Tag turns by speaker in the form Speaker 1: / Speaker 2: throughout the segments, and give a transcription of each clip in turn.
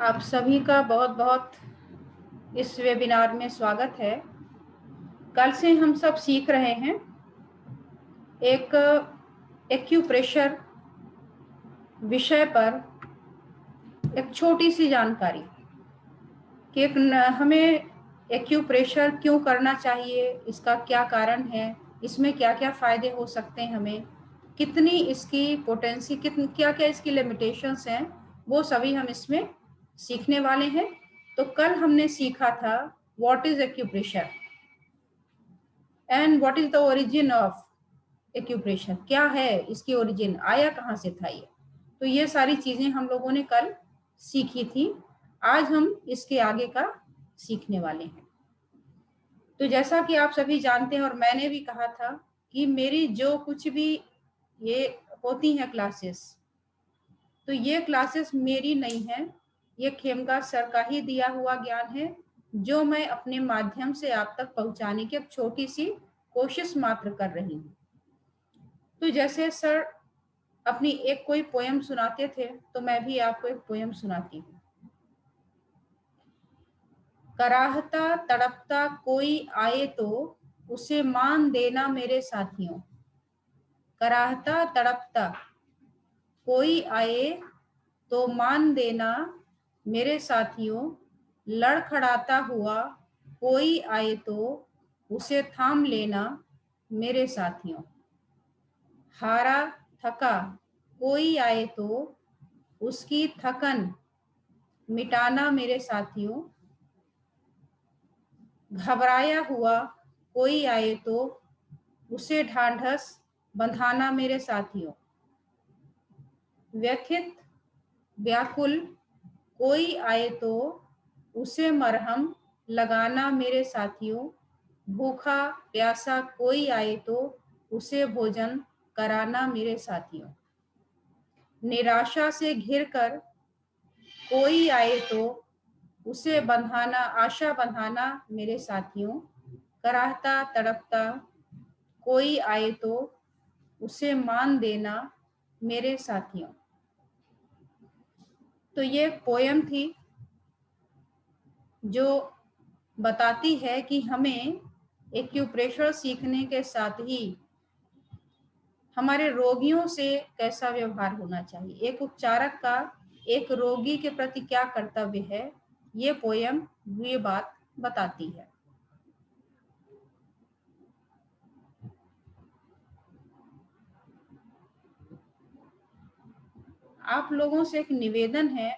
Speaker 1: आप सभी का बहुत बहुत इस वेबिनार में स्वागत है। कल से हम सब सीख रहे हैं एक एक्यूप्रेशर विषय पर एक छोटी सी जानकारी कि हमें एक्यूप्रेशर क्यों करना चाहिए, इसका क्या कारण है, इसमें क्या क्या फ़ायदे हो सकते हैं, हमें कितनी इसकी पोटेंसी, कितनी क्या क्या इसकी लिमिटेशंस हैं, वो सभी हम इसमें सीखने वाले हैं। तो कल हमने सीखा था what is acupressure and what is the origin of acupressure, क्या है इसकी ओरिजिन, आया कहाँ से था ये। तो ये सारी चीजें हम लोगों ने कल सीखी थी। आज हम इसके आगे का सीखने वाले हैं। तो जैसा कि आप सभी जानते हैं और मैंने भी कहा था कि मेरी जो कुछ भी ये होती हैं क्लासेस, तो ये क्लासेस मेरी नहीं है, ये खेमका सर का ही दिया हुआ ज्ञान है जो मैं अपने माध्यम से आप तक पहुंचाने की एक छोटी सी कोशिश मात्र कर रही हूँ। तो जैसे सर अपनी एक कोई पोयम सुनाते थे, तो मैं भी आपको एक पोयम सुनाती हूँ। कराहता तड़पता कोई आए तो उसे मान देना मेरे साथियों। कराहता तड़पता कोई आए तो मान देना मेरे साथियों। लड़खड़ाता हुआ कोई आए तो उसे थाम लेना मेरे साथियों। हारा थका कोई आए तो उसकी थकन मिटाना मेरे साथियों। घबराया हुआ कोई आए तो उसे ढांढस बंधाना मेरे साथियों। व्यथित व्याकुल कोई आए तो उसे मरहम लगाना मेरे साथियों। भूखा प्यासा कोई आए तो उसे भोजन कराना मेरे साथियों। निराशा से घिरकर कोई आए तो उसे बंधाना, आशा बंधाना मेरे साथियों। कराहता तड़पता कोई आए तो उसे मान देना मेरे साथियों। तो ये एक पोयम थी जो बताती है कि हमें एक्यूप्रेशर सीखने के साथ ही हमारे रोगियों से कैसा व्यवहार होना चाहिए, एक उपचारक का एक रोगी के प्रति क्या कर्तव्य है, ये पोयम ये बात बताती है। आप लोगों से एक निवेदन है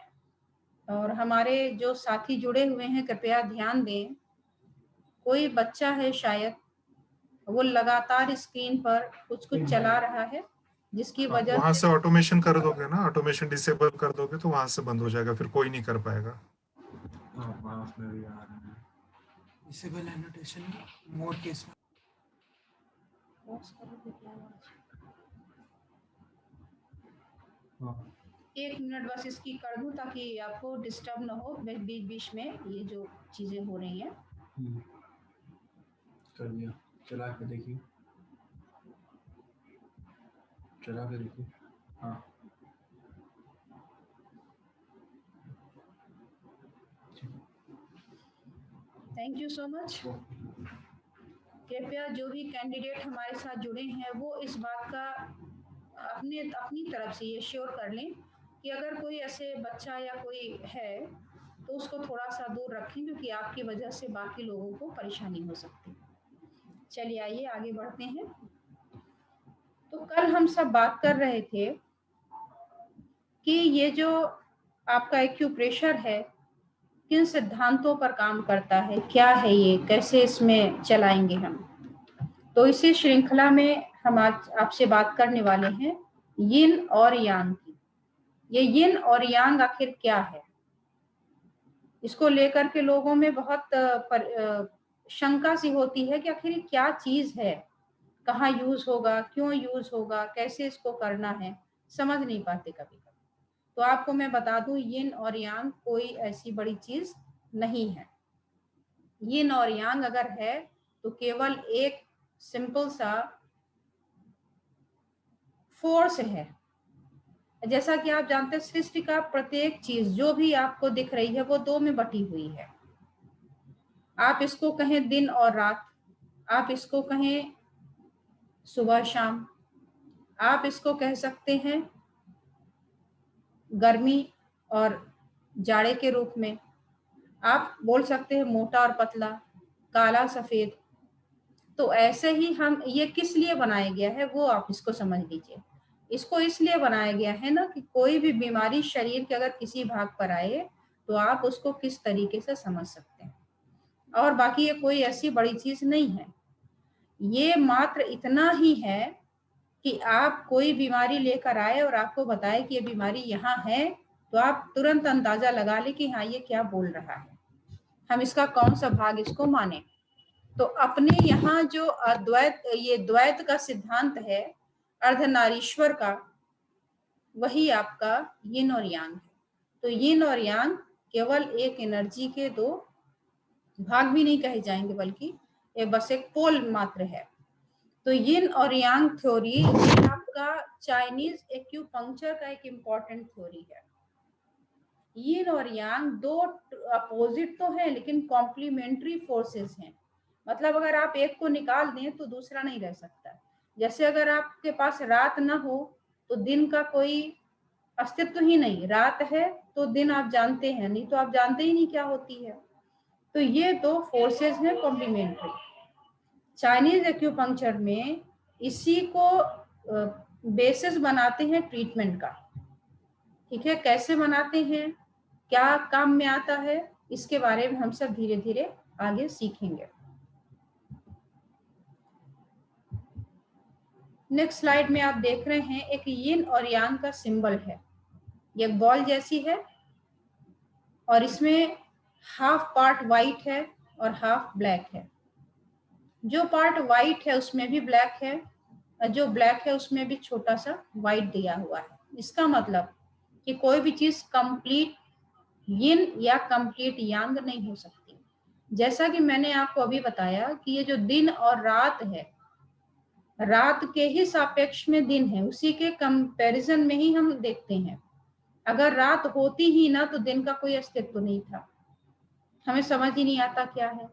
Speaker 1: और हमारे जो साथी जुड़े हुए हैं कृपया ध्यान दें। कोई बच्चा है शायद, वो लगातार स्क्रीन पर कुछ कुछ चला रहा है जिसकी वजह
Speaker 2: वहां से ऑटोमेशन कर दोगे ना, ऑटोमेशन डिसेबल कर दोगे तो वहां से बंद हो जाएगा, फिर कोई नहीं कर पाएगा।
Speaker 3: डिसेबल एनोटेशन मोड केस में
Speaker 1: एक मिनट बस इसकी कर दूं ताकि आपको डिस्टर्ब ना हो बीच बीच में ये जो चीजें हो रही हैं।
Speaker 3: कर दिया, चला के देखिए, चला के देखिए। हाँ,
Speaker 1: थैंक यू सो मच। कृपया जो भी कैंडिडेट हमारे साथ जुड़े हैं वो इस बात का अपनी तरफ से ये श्योर कर लें कि अगर कोई ऐसे बच्चा या कोई है तो उसको थोड़ा सा दूर रखें, क्योंकि आपकी वजह से बाकी लोगों को परेशानी हो सकती है। चलिए आइए आगे बढ़ते हैं। तो कल हम सब बात कर रहे थे कि ये जो आपका एक्यूप्रेशर है किन सिद्धांतों पर काम करता है, क्या है ये, कैसे इसमें चलाएंगे हम। तो इसी श्रृंखला में हम आज आपसे बात करने वाले हैं यिन और यांग की। ये यिन और यांग आखिर क्या है, इसको लेकर के लोगों में बहुत शंका सी होती है कि आखिर क्या चीज है, कहाँ यूज होगा, क्यों यूज होगा, कैसे इसको करना है, समझ नहीं पाते कभी कभी। तो आपको मैं बता दूं यिन और यांग कोई ऐसी बड़ी चीज नहीं है। यिन और यांग अगर है तो केवल एक सिंपल सा फोर्स है, जैसा कि आप जानते हैं सृष्टि का प्रत्येक चीज जो भी आपको दिख रही है वो दो में बटी हुई है। आप इसको कहें दिन और रात, आप इसको कहें सुबह शाम, आप इसको कह सकते हैं गर्मी और जाड़े के रूप में, आप बोल सकते हैं मोटा और पतला, काला सफेद। तो ऐसे ही हम, ये किस लिए बनाया गया है वो आप इसको समझ लीजिए। इसको इसलिए बनाया गया है ना कि कोई भी बीमारी शरीर के अगर किसी भाग पर आए तो आप उसको किस तरीके से समझ सकते हैं। और बाकी ये कोई ऐसी बड़ी चीज नहीं है, ये मात्र इतना ही है कि आप कोई बीमारी लेकर आए और आपको बताए कि ये बीमारी यहाँ है, तो आप तुरंत अंदाजा लगा ले कि हाँ ये क्या बोल रहा है, हम इसका कौन सा भाग इसको माने। तो अपने यहाँ जो अद्वैत, ये द्वैत का सिद्धांत है अर्धनारीश्वर का, वही आपका यिन और यांग है। तो यिन और यांग केवल एक एनर्जी के दो भाग भी नहीं कहे जाएंगे, बल्कि ये बस एक पोल मात्र है। तो यिन और यांग थ्योरी ये आपका चाइनीज एक्यूपंक्चर का एक इम्पॉर्टेंट थ्योरी है। यिन और यांग दो अपोजिट तो है लेकिन कॉम्प्लीमेंट्री फोर्सेस हैं। मतलब अगर आप एक को निकाल दें तो दूसरा नहीं रह सकता। जैसे अगर आपके पास रात ना हो तो दिन का कोई अस्तित्व ही नहीं, रात है तो दिन आप जानते हैं, नहीं तो आप जानते ही नहीं क्या होती है। तो ये दो फोर्सेस हैं कॉम्प्लीमेंट्री। चाइनीज एक्यूपंक्चर में इसी को बेसिस बनाते हैं ट्रीटमेंट का। ठीक है, कैसे बनाते हैं, क्या काम में आता है, इसके बारे में हम सब धीरे धीरे आगे सीखेंगे। नेक्स्ट स्लाइड में आप देख रहे हैं एक यिन और यांग का सिंबल है। ये बॉल जैसी है और इसमें हाफ पार्ट वाइट है और हाफ ब्लैक है। जो पार्ट वाइट है उसमें भी ब्लैक है और जो ब्लैक है उसमें भी छोटा सा वाइट दिया हुआ है। इसका मतलब कि कोई भी चीज कंप्लीट यिन या कंप्लीट यांग नहीं हो सकती। जैसा कि मैंने आपको अभी बताया कि ये जो दिन और रात है, रात के ही सापेक्ष में दिन है, उसी के कंपैरिजन में ही हम देखते हैं। अगर रात होती ही ना तो दिन का कोई अस्तित्व नहीं था, हमें समझ ही नहीं आता क्या है।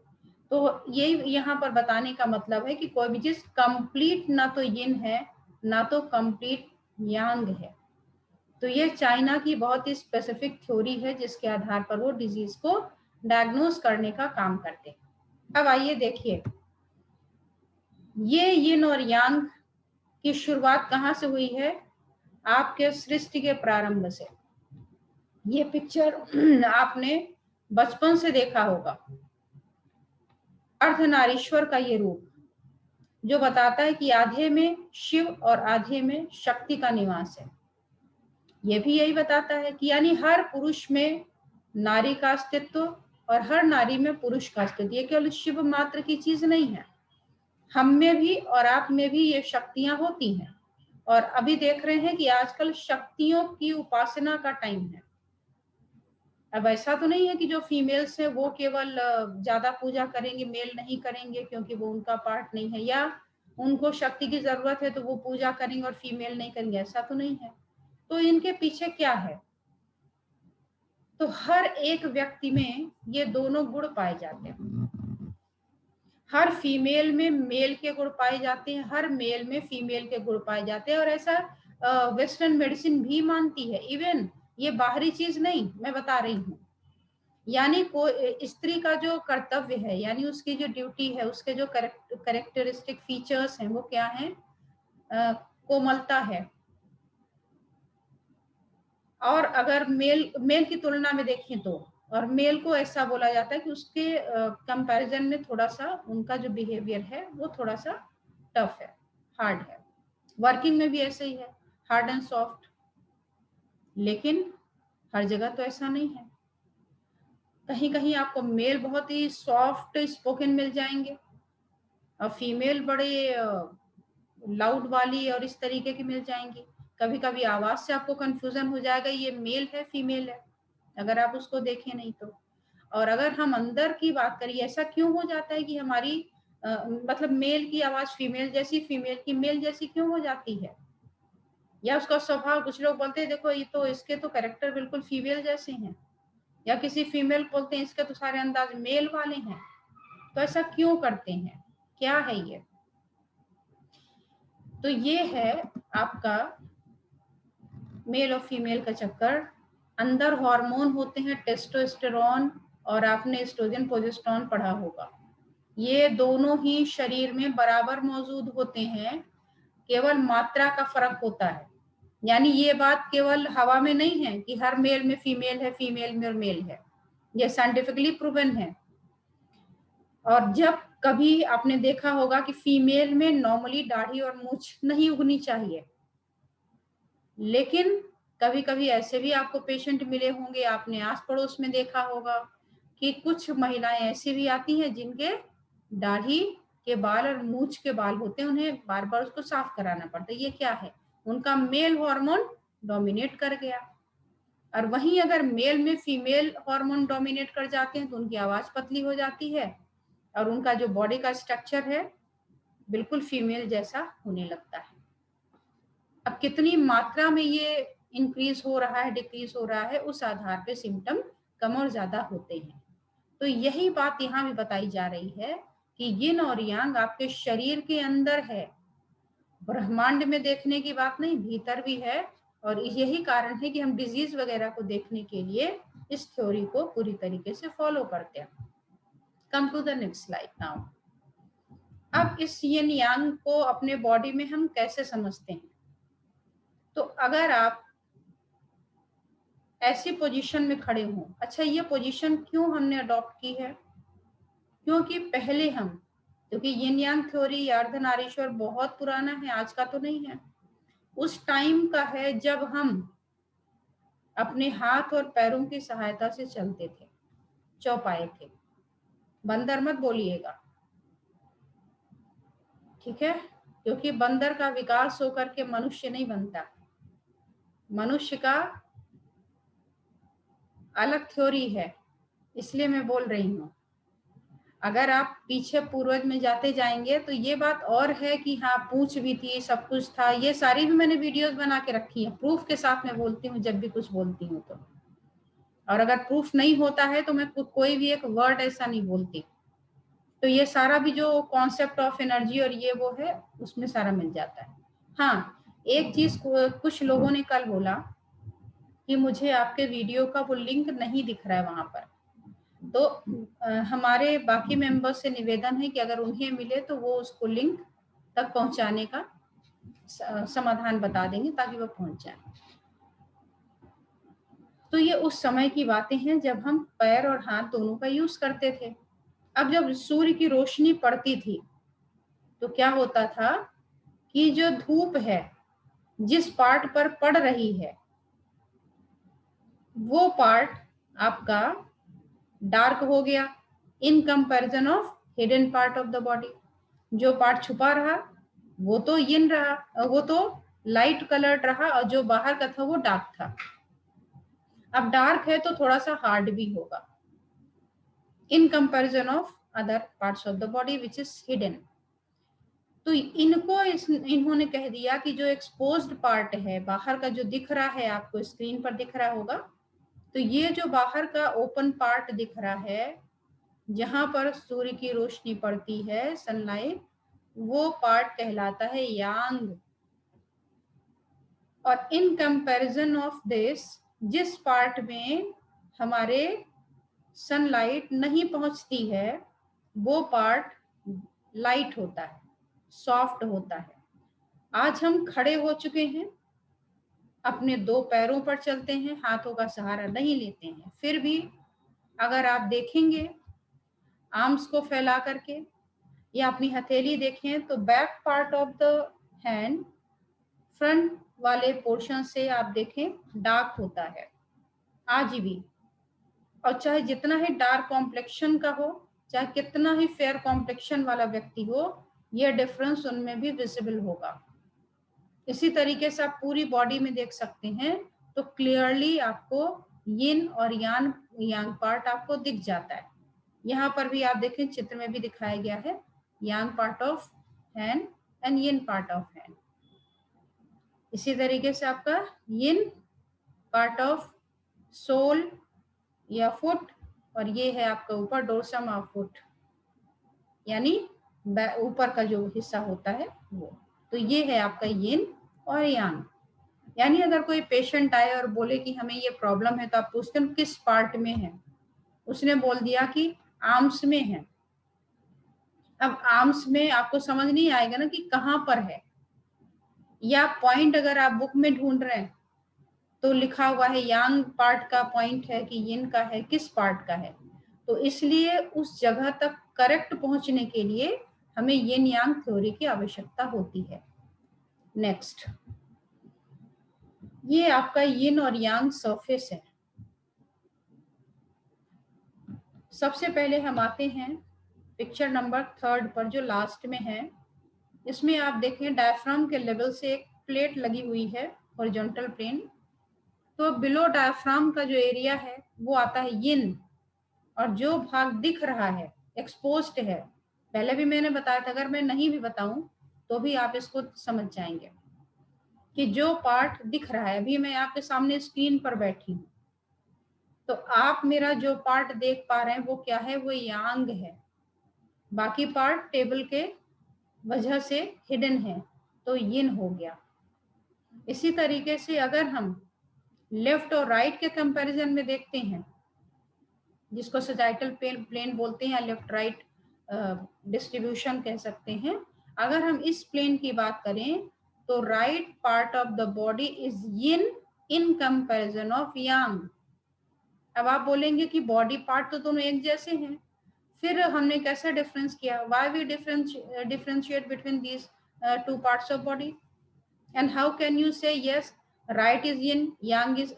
Speaker 1: तो यही यहाँ पर बताने का मतलब है कि कोई भी चीज कंप्लीट ना तो यिन है ना तो कंप्लीट यांग है। तो ये चाइना की बहुत ही स्पेसिफिक थ्योरी है जिसके आधार पर वो डिजीज को डायग्नोस करने का काम करते हैं। अब आइए देखिए, ये यिन और यांग की शुरुआत कहाँ से हुई है, आपके सृष्टि के प्रारंभ से। ये पिक्चर आपने बचपन से देखा होगा, अर्धनारीश्वर का ये रूप जो बताता है कि आधे में शिव और आधे में शक्ति का निवास है। ये भी यही बताता है कि यानी हर पुरुष में नारी का अस्तित्व और हर नारी में पुरुष का अस्तित्व। ये केवल शिव मात्र की चीज नहीं है, हम में भी और आप में भी ये शक्तियां होती हैं। और अभी देख रहे हैं कि आजकल शक्तियों की उपासना का टाइम है। अब ऐसा तो नहीं है कि जो फीमेल्स है वो केवल ज्यादा पूजा करेंगे, मेल नहीं करेंगे क्योंकि वो उनका पार्ट नहीं है, या उनको शक्ति की जरूरत है तो वो पूजा करेंगे और फीमेल नहीं करेंगे, ऐसा तो नहीं है। तो इनके पीछे क्या है, तो हर एक व्यक्ति में ये दोनों गुण पाए जाते हैं। हर फीमेल में मेल के गुण पाए जाते हैं, हर मेल में फीमेल के गुण पाए जाते हैं। और ऐसा वेस्टर्न मेडिसिन भी मानती है। इवन ये बाहरी चीज नहीं, मैं बता रही हूँ। यानी कोई स्त्री का जो कर्तव्य है, यानी उसकी जो ड्यूटी है, उसके जो करेक्टरिस्टिक फीचर्स हैं वो क्या है, कोमलता है। और अगर मेल की तुलना में देखें तो, और मेल को ऐसा बोला जाता है कि उसके कंपैरिजन में थोड़ा सा उनका जो बिहेवियर है वो थोड़ा सा टफ है, हार्ड है। वर्किंग में भी ऐसे ही है, हार्ड एंड सॉफ्ट। लेकिन हर जगह तो ऐसा नहीं है। कहीं कहीं आपको मेल बहुत ही सॉफ्ट स्पोकन मिल जाएंगे और फीमेल बड़े लाउड वाली और इस तरीके की मिल जाएंगी। कभी कभी आवाज से आपको कंफ्यूजन हो जाएगा ये मेल है फीमेल है, अगर आप उसको देखें नहीं तो। और अगर हम अंदर की बात करिए, ऐसा क्यों हो जाता है कि हमारी मतलब मेल की आवाज फीमेल जैसी, फीमेल की मेल जैसी क्यों हो जाती है? या उसका स्वभाव, कुछ लोग बोलते हैं देखो ये तो इसके तो कैरेक्टर बिल्कुल फीमेल जैसे हैं, या किसी फीमेल बोलते हैं इसके तो सारे अंदाज मेल वाले हैं। तो ऐसा क्यों करते हैं, क्या है ये? तो ये है आपका मेल और फीमेल का चक्कर। अंदर हार्मोन होते हैं टेस्टोस्टेरोन और आपने एस्ट्रोजन प्रोजेस्टेरोन पढ़ा होगा, ये दोनों ही शरीर में बराबर मौजूद होते हैं, केवल मात्रा का फर्क होता है। यानी ये बात केवल हवा में नहीं है कि हर मेल में फीमेल है, फीमेल में मेल है, ये साइंटिफिकली प्रूवन है। और जब कभी आपने देखा होगा कि फीमेल में नॉर्मली दाढ़ी और मूंछ नहीं उगनी चाहिए, लेकिन कभी कभी ऐसे भी आपको पेशेंट मिले होंगे, आपने आस पड़ोस में देखा होगा कि कुछ महिलाएं ऐसी भी आती हैं जिनके दाढ़ी के बाल और मूंछ के बाल होते हैं, उन्हें बार बार उसको साफ कराना पड़ता है। ये क्या है? उनका मेल हार्मोन डोमिनेट कर गया। और वहीं अगर मेल में फीमेल हार्मोन डोमिनेट कर जाते हैं तो उनकी आवाज पतली हो जाती है और उनका जो बॉडी का स्ट्रक्चर है बिल्कुल फीमेल जैसा होने लगता है। अब कितनी मात्रा में ये इंक्रीज हो रहा है, डिक्रीज हो रहा है, उस आधार पे सिम्टम कम और ज्यादा होते हैं। तो यही बात यहाँ भी बताई जा रही है कि यिन और यांग आपके शरीर के अंदर है, ब्रह्मांड में देखने की बात नहीं, भीतर भी है। और यही कारण है कि हम डिजीज वगैरह को देखने के लिए इस थ्योरी को पूरी तरीके से फॉलो करते हैं। Come to the next slide now. अब इस यिन यांग को अपने बॉडी में हम कैसे समझते हैं? तो अगर आप ऐसी पोजीशन में खड़े हों, अच्छा ये पोजीशन क्यों हमने अडॉप्ट की है? क्योंकि पहले हम, क्योंकि यिन यांग थ्योरी या अर्धनारीश्वर बहुत पुराना है, आज का तो नहीं है, उस टाइम का है जब हम अपने हाथ और पैरों की सहायता से चलते थे, चौपाए थे। बंदर मत बोलिएगा, ठीक है? क्योंकि बंदर का विकास होकर के मनुष्य नहीं बनता, मनुष्य का अलग थ्योरी है, इसलिए मैं बोल रही हूँ। अगर आप पीछे पूर्वज में जाते जाएंगे तो ये बात और है कि हाँ पूंछ भी थी, सब कुछ था, ये सारी भी मैंने वीडियोस बना के रखी है, प्रूफ के साथ मैं बोलती हूँ जब भी कुछ बोलती हूँ तो। और अगर प्रूफ नहीं होता है तो मैं कोई भी एक वर्ड ऐसा नहीं बोलती। तो ये सारा भी जो कॉन्सेप्ट ऑफ एनर्जी और ये वो है उसमें सारा मिल जाता है। हाँ, एक चीज कुछ लोगों ने कल बोला कि मुझे आपके वीडियो का वो लिंक नहीं दिख रहा है वहां पर, तो हमारे बाकी मेंबर्स से निवेदन है कि अगर उन्हें मिले तो वो उसको लिंक तक पहुंचाने का समाधान बता देंगे ताकि वो पहुंच जाए। तो ये उस समय की बातें हैं जब हम पैर और हाथ दोनों का यूज करते थे। अब जब सूर्य की रोशनी पड़ती थी तो क्या होता था कि जो धूप है जिस पार्ट पर पड़ रही है वो पार्ट आपका डार्क हो गया इन comparison of hidden part of the body. जो पार्ट छुपा रहा वो तो यिन रहा, वो तो लाइट कलर्ड रहा, और जो बाहर का था वो डार्क था। अब डार्क है तो थोड़ा सा हार्ड भी होगा इन comparison of other parts of the body which is hidden. तो इनको इन्होंने कह दिया कि जो एक्सपोज्ड पार्ट है, बाहर का जो दिख रहा है, आपको स्क्रीन पर दिख रहा होगा, तो ये जो बाहर का ओपन पार्ट दिख रहा है जहां पर सूर्य की रोशनी पड़ती है, सनलाइट, वो पार्ट कहलाता है यांग। और इन कंपैरिजन ऑफ दिस, जिस पार्ट में हमारे सनलाइट नहीं पहुंचती है वो पार्ट लाइट होता है, सॉफ्ट होता है। आज हम खड़े हो चुके हैं, अपने दो पैरों पर चलते हैं, हाथों का सहारा नहीं लेते हैं, फिर भी अगर आप देखेंगे आर्म्स को फैला करके या अपनी हथेली देखें तो back part of the hand, front वाले पोर्शन से आप देखें डार्क होता है आज भी। और चाहे जितना ही डार्क कॉम्प्लेक्शन का हो, चाहे कितना ही फेयर कॉम्प्लेक्शन वाला व्यक्ति हो, यह डिफरेंस उनमें भी विजिबल होगा। इसी तरीके से आप पूरी बॉडी में देख सकते हैं तो क्लियरली आपको यिन और यांग पार्ट आपको दिख जाता है। यहाँ पर भी आप देखें चित्र में भी दिखाया गया है yang part of hand and yin part of hand. इसी तरीके से आपका यिन पार्ट ऑफ सोल या फुट, और ये है आपका ऊपर डोर्सम ऑफ फुट, यानी ऊपर का जो हिस्सा होता है वो। तो ये है आपका यिन और यांग। यानी अगर कोई पेशेंट आए और बोले कि हमें ये प्रॉब्लम है, तो आप पूछते हैं किस पार्ट में है, उसने बोल दिया कि आर्म्स में है। अब आर्म्स में आपको समझ नहीं आएगा ना कि कहाँ पर है, या पॉइंट अगर आप बुक में ढूंढ रहे हैं तो लिखा हुआ है यांग पार्ट का पॉइंट है कि यिन का है, किस पार्ट का है। तो इसलिए उस जगह तक करेक्ट पहुंचने के लिए हमें यिन यांग थ्योरी की आवश्यकता होती है। नेक्स्ट, ये आपका यिन और यांग सरफेस है। सबसे पहले हम आते हैं पिक्चर नंबर 3 पर जो लास्ट में है। इसमें आप देखें डायफ्राम के लेवल से एक प्लेट लगी हुई है हॉरिजॉन्टल प्लेन। तो बिलो डायफ्राम का जो एरिया है वो आता है यिन, और जो भाग दिख रहा है एक्सपोज्ड है, पहले भी मैंने बताया था, अगर मैं नहीं भी बताऊं तो भी आप इसको समझ जाएंगे कि जो पार्ट दिख रहा है, अभी मैं आपके सामने स्क्रीन पर बैठी हूँ तो आप मेरा जो पार्ट देख पा रहे हैं वो क्या है, वो यांग है। बाकी पार्ट टेबल के वजह से हिडन है, तो यिन हो गया। इसी तरीके से अगर हम लेफ्ट और राइट के कंपैरिजन में देखते हैं, जिसको सजाइटल प्लेन बोलते हैं या लेफ्ट राइट डिस्ट्रीब्यूशन कह सकते हैं, अगर हम इस प्लेन की बात करें तो right part of the body is yin in comparison of yang. अब आप बोलेंगे कि बॉडी पार्ट तो दोनों एक जैसे हैं, फिर हमने कैसे डिफरेंस किया, why we differentiate between these two parts of body, and how can you say yes, right is yin, yang is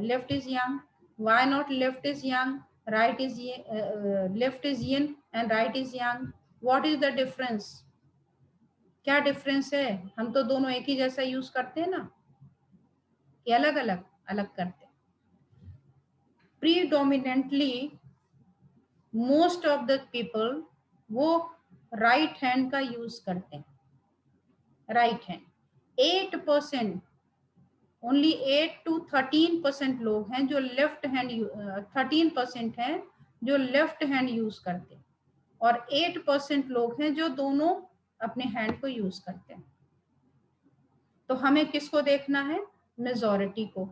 Speaker 1: left is yang? Why not left is yang, right is left is yin and right is yang? What is the difference? क्या difference है? हम तो दोनों एक ही जैसा use करते हैं ना, कि अलग अलग अलग करते हैं। Predominantly most of the people वो राइट हैंड का यूज करते हैं, राइट हैंड। 8%, ओनली 8 to 13% लोग हैं जो लेफ्ट हैंड, 13% हैं जो लेफ्ट हैंड यूज करते हैं, और 8% लोग हैं जो दोनों अपने हैंड को यूज करते हैं। तो हमें किसको देखना है? मेजॉरिटी को।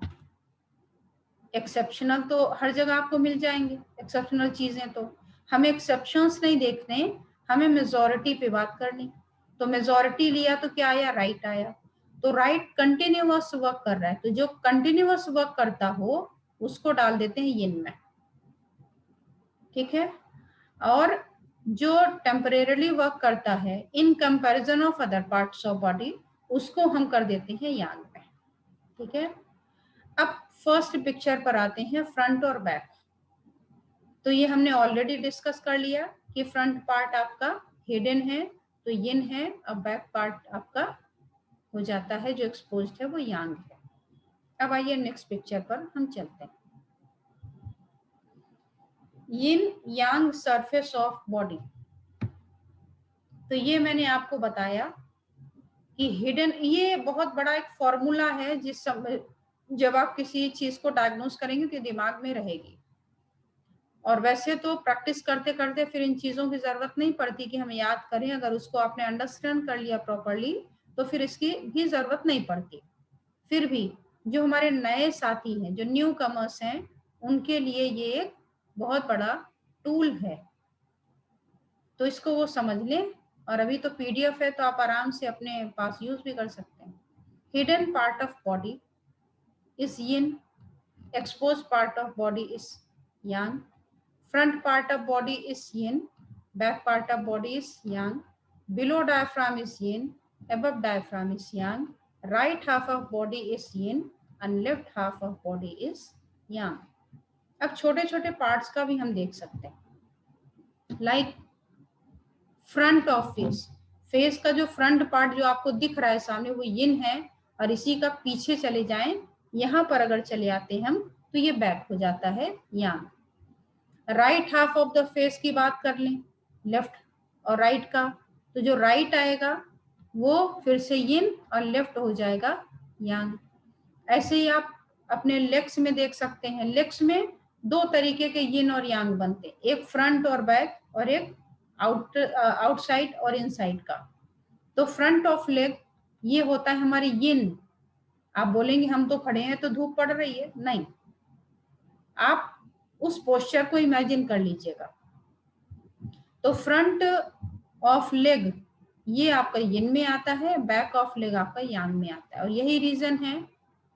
Speaker 1: एक्सेप्शनल तो हर जगह आपको मिल जाएंगे, एक्सेप्शनल चीजें, तो हमें एक्सेप्शंस नहीं देखने, हमें मेजॉरिटी पे बात करनी। तो मेजॉरिटी लिया तो क्या आया? राइट आया। तो राइट कंटिन्यूअस वर्क कर रहा है, तो जो कंटिन्यूअस वर्क करता हो उसको डाल देते हैं यिन में, ठीक है। और जो टेम्परेरली वर्क करता है इन comparison of other parts of body, उसको हम कर देते हैं यांग में, ठीक है। अब फर्स्ट पिक्चर पर आते हैं, फ्रंट और बैक। तो ये हमने ऑलरेडी डिस्कस कर लिया कि फ्रंट पार्ट आपका हिडन है तो यिन है, अब बैक पार्ट आपका हो जाता है जो एक्सपोज्ड है वो यांग है। अब आइए नेक्स्ट पिक्चर पर हम चलते हैं। यिन यांग सरफेस ऑफ बॉडी। तो ये मैंने आपको बताया कि हिडन, ये बहुत बड़ा एक फॉर्मूला है जिस जब आप किसी चीज को डायग्नोस करेंगे तो दिमाग में रहेगी, और वैसे तो प्रैक्टिस करते करते फिर इन चीजों की जरूरत नहीं पड़ती कि हम याद करें। अगर उसको आपने अंडरस्टैंड कर लिया प्रॉपरली तो फिर इसकी भी जरूरत नहीं पड़ती। फिर भी जो हमारे नए साथी हैं, जो न्यू कमर्स हैं, उनके लिए ये एक बहुत बड़ा टूल है, तो इसको वो समझ लें। और अभी तो पीडीएफ है तो आप आराम से अपने पास यूज भी कर सकते हैं। Hidden part of body is yin, expose part of body is Yang, front part of body is yin, back part of body is yang, below diaphragm is yin, above diaphragm is yang, right half of body is yin and left half of body is yang. अब छोटे छोटे parts का भी हम देख सकते हैं, like front of face. Face का जो फ्रंट पार्ट जो आपको दिख रहा है सामने वो यिन है, और इसी का पीछे चले जाएं, यहाँ पर अगर चले आते हम तो ये बैक हो जाता है yang. Right half of the face की बात कर लें, लेफ्ट और राइट का, तो जो राइट आएगा वो फिर से यिन और लेफ्ट हो जाएगा यांग। ऐसे ही आप अपने लेग्स में देख सकते हैं, लेग्स में दो तरीके के यिन और यांग बनते हैं, एक फ्रंट और बैक और एक आउटसाइड और इनसाइड का। तो फ्रंट ऑफ लेग ये होता है हमारी यिन। आप बोलेंगे हम तो खड़े हैं तो धूप पड़ रही है, नहीं, आप उस पोस्चर को इमेजिन कर लीजिएगा। तो फ्रंट ऑफ लेग ये आपका यिन में आता है, बैक ऑफ लेग आपका यांग में आता है। और यही रीजन है,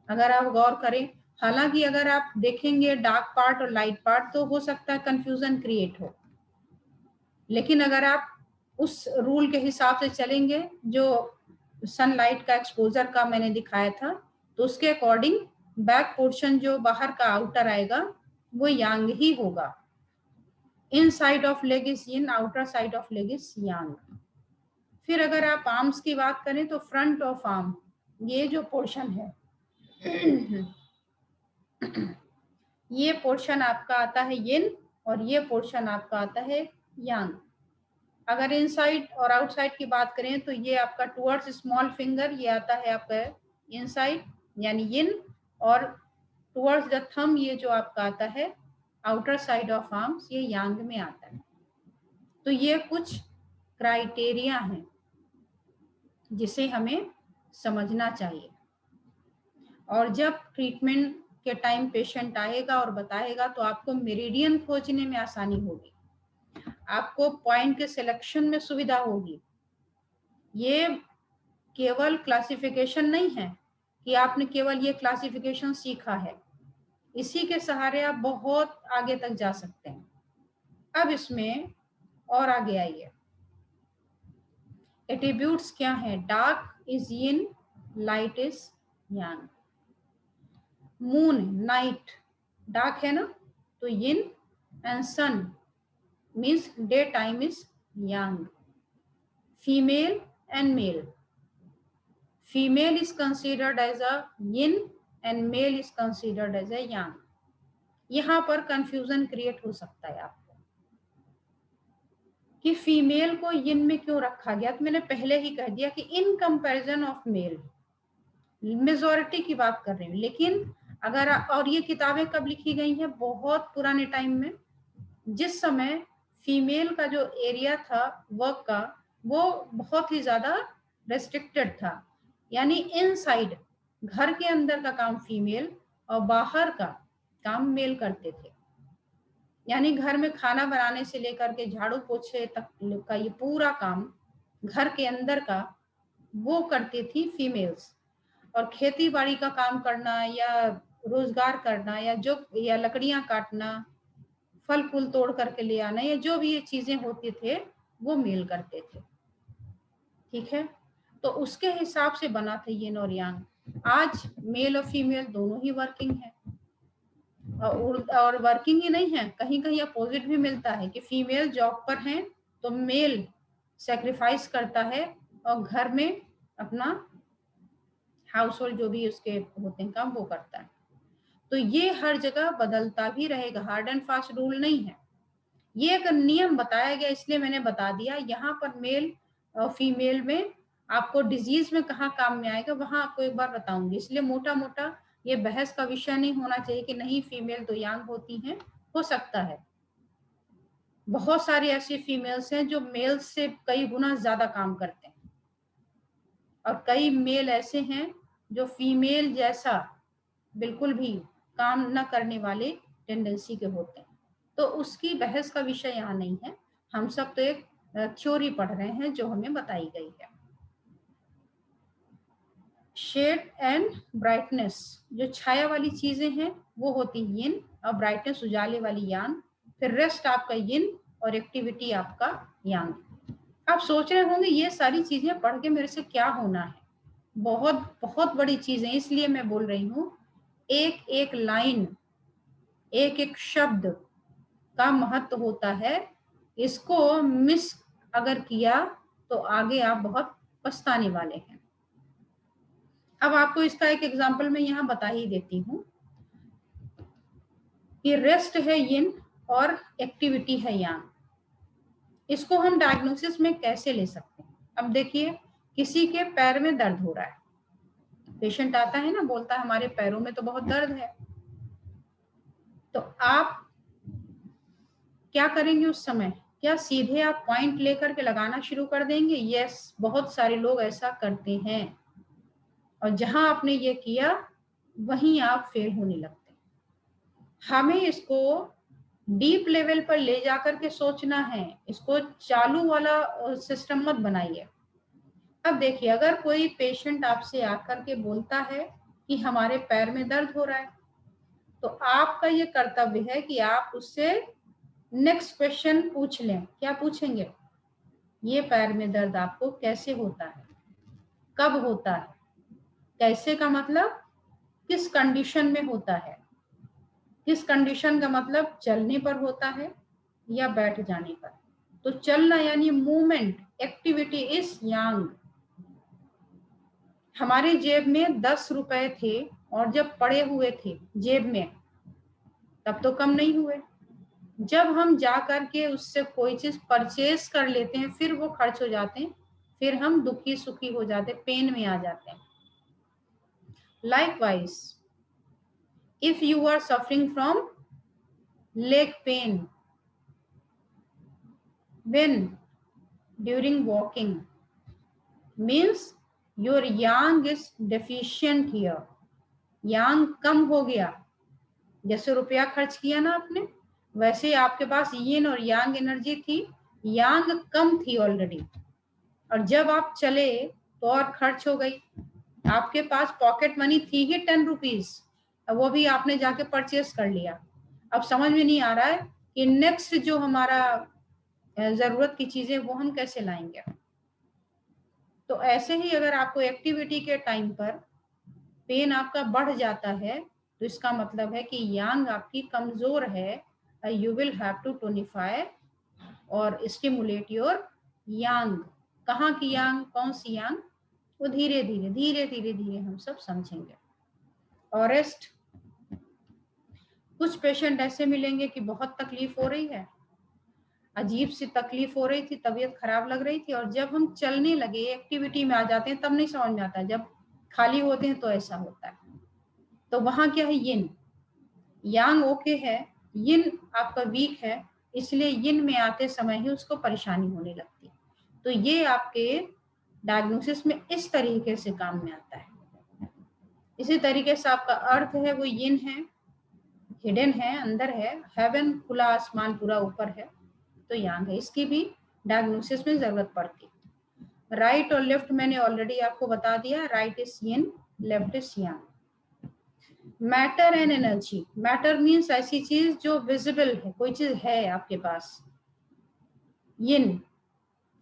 Speaker 1: अगर आप गौर करें, हालांकि अगर आप देखेंगे डार्क पार्ट और लाइट पार्ट तो हो सकता है कंफ्यूजन क्रिएट हो, लेकिन अगर आप उस रूल के हिसाब से चलेंगे जो सनलाइट का एक्सपोजर का मैंने दिखाया था, तो उसके अकॉर्डिंग बैक पोर्शन जो बाहर का आउटर आएगा वो यांग ही होगा। Inside of leg is yin, outer side of leg is yang. फिर अगर आप आर्म्स की बात करें तो फ्रंट ऑफ आर्म ये जो पोर्शन है ये पोर्शन आपका आता है यिन और ये पोर्शन आपका आता है यांग। अगर इनसाइड और आउटसाइड की बात करें तो ये आपका टुवर्ड्स स्मॉल फिंगर ये आता है आपका इनसाइड यानी यिन, और टुवर्ड्स द थंब ये जो आपका आता है आउटर साइड ऑफ आर्म्स ये यांग में आता है। तो ये कुछ क्राइटेरिया हैं जिसे हमें समझना चाहिए, और जब ट्रीटमेंट के टाइम पेशेंट आएगा और बताएगा तो आपको मेरिडियन खोजने में आसानी होगी, आपको पॉइंट के सिलेक्शन में सुविधा होगी। ये केवल क्लासिफिकेशन नहीं है कि आपने केवल ये क्लासिफिकेशन सीखा है, इसी के सहारे आप बहुत आगे तक जा सकते हैं। अब इसमें और आगे आइए, एट्रीब्यूट्स क्या हैं? Dark is yin, light is yang. Moon night dark है ना, तो yin, and sun means day time is yang. Female and male, female is considered as a yin and male is considered as a yang. यहाँ पर confusion create हो सकता है आपको कि फीमेल को यिन में क्यों रखा गया, तो मैंने पहले ही कह दिया कि इन कंपैरिजन ऑफ मेल, मेजॉरिटी की बात कर रही हूँ, लेकिन अगर और ये किताबें कब लिखी गई हैं? बहुत पुराने टाइम में, जिस समय फीमेल का जो एरिया था वर्क का वो बहुत ही ज्यादा रेस्ट्रिक्टेड था, यानी इनसाइड घर के अंदर का काम फीमेल और बाहर का काम मेल करते थे। यानी घर में खाना बनाने से लेकर के झाड़ू पोछे तक का ये पूरा काम घर के अंदर का वो करती थी फीमेल्स, और खेती बाड़ी का काम करना या रोजगार करना या लकड़ियां काटना, फल फूल तोड़ करके ले आना, या जो भी ये चीजें होती थे वो मेल करते थे। ठीक है, तो उसके हिसाब से बना था यिन और यांग। आज मेल और फीमेल दोनों ही वर्किंग है, और वर्किंग ही नहीं है, कहीं कहीं अपोजिट भी मिलता है कि फीमेल जॉब पर हैं तो मेल सेक्रीफाइस करता है और घर में अपना हाउस होल्ड जो भी उसके होते हैं काम वो करता है। तो ये हर जगह बदलता भी रहेगा, हार्ड एंड फास्ट रूल नहीं है, ये एक नियम बताया गया इसलिए मैंने बता दिया। यहाँ पर मेल और फीमेल में आपको डिजीज में कहाँ काम में आएगा वहां आपको एक बार बताऊंगी, इसलिए मोटा मोटा ये बहस का विषय नहीं होना चाहिए कि नहीं फीमेल तो यांग होती हैं। हो सकता है, बहुत सारी ऐसी फीमेल्स हैं जो मेल से कई गुना ज्यादा काम करते हैं, और कई मेल ऐसे हैं जो फीमेल जैसा बिल्कुल भी काम न करने वाले टेंडेंसी के होते हैं। तो उसकी बहस का विषय यहाँ नहीं है, हम सब तो एक थ्योरी पढ़ रहे हैं जो हमें बताई गई है। शेड एंड ब्राइटनेस, जो छाया वाली चीजें हैं वो होती यिन, और ब्राइटनेस उजाले वाली यांग। फिर रेस्ट आपका यिन और एक्टिविटी आपका यांग। आप सोच रहे होंगे ये सारी चीजें पढ़ के मेरे से क्या होना है, बहुत बहुत बड़ी चीजें, इसलिए मैं बोल रही हूँ एक एक लाइन एक एक शब्द का महत्व होता है, इसको मिस अगर किया तो आगे आप बहुत पछताने वाले हैं। अब आपको इसका एक एग्जांपल मैं यहाँ बता ही देती हूँ कि रेस्ट है यिन और एक्टिविटी है यांग। इसको हम डायग्नोसिस में कैसे ले सकते हैं? अब देखिए, किसी के पैर में दर्द हो रहा है, पेशेंट आता है ना, बोलता है हमारे पैरों में तो बहुत दर्द है, तो आप क्या करेंगे उस समय? क्या सीधे आप पॉइंट लेकर के लगाना शुरू कर देंगे? यस, बहुत सारे लोग ऐसा करते हैं, और जहां आपने ये किया वहीं आप फेल होने लगते हैं। हमें इसको डीप लेवल पर ले जाकर के सोचना है, इसको चालू वाला सिस्टम मत बनाइए। अब देखिए, अगर कोई पेशेंट आपसे आकर के बोलता है कि हमारे पैर में दर्द हो रहा है, तो आपका ये कर्तव्य है कि आप उससे नेक्स्ट क्वेश्चन पूछ लें। क्या पूछेंगे? ये पैर में दर्द आपको कैसे होता है, कब होता है? कैसे का मतलब किस कंडीशन में होता है? किस कंडीशन का मतलब चलने पर होता है या बैठ जाने पर? तो चलना यानी मूवमेंट, एक्टिविटी इज यांग। हमारे जेब में 10 रुपए थे और जब पड़े हुए थे जेब में, तब तो कम नहीं हुए। जब हम जा करके उससे कोई चीज परचेज कर लेते हैं, फिर वो खर्च हो जाते हैं, फिर हम दुखी सुखी हो जाते, पेन में आ जाते हैं। Likewise, if you are suffering from leg pain when during walking, means your yang is deficient here. yang कम हो गया। जैसे रुपया खर्च किया ना आपने, वैसे आपके पास यिन और यांग एनर्जी थी, यांग कम थी ऑलरेडी, और जब आप चले तो और खर्च हो गई। आपके पास पॉकेट मनी थी ही 10 रुपीज, वो भी आपने जाके परचेस कर लिया। अब समझ में नहीं आ रहा है कि नेक्स्ट जो हमारा जरूरत की चीजें वो हम कैसे लाएंगे। तो ऐसे ही अगर आपको एक्टिविटी के टाइम पर पेन आपका बढ़ जाता है, तो इसका मतलब है कि यांग आपकी कमजोर है। You will have to tonify और स्टिमुलेट योर यांग। कहाँ की यांग, कौन सी यांग, वो धीरे धीरे धीरे धीरे धीरे हम सब समझेंगे। और रेस्ट, कुछ पेशेंट ऐसे मिलेंगे कि बहुत तकलीफ हो रही है, अजीब सी तकलीफ हो रही थी, तबीयत खराब लग रही थी, और जब हम चलने लगे, एक्टिविटी में आ जाते हैं, तब नहीं समझ में आता। जब खाली होते हैं तो ऐसा होता है। तो वहां क्या है, यिन। यांग ओके है, यिन आपका वीक है, इसलिए यिन में आते समय ही उसको परेशानी होने लगती है। तो ये आपके डायग्नोसिस में इस तरीके से काम में आता है। इसी तरीके से आपका अर्थ है वो यिन है, हिडन है, अंदर है। हेवन, खुला आसमान पूरा ऊपर है, तो यांग है। इसकी भी डायग्नोसिस में जरूरत पड़ती है। राइट और लेफ्ट मैंने ऑलरेडी आपको बता दिया, right is yin, left is Yang. Matter and energy, matter means ऐसी चीज जो विजिबल है, कोई चीज है आपके पास। यिन,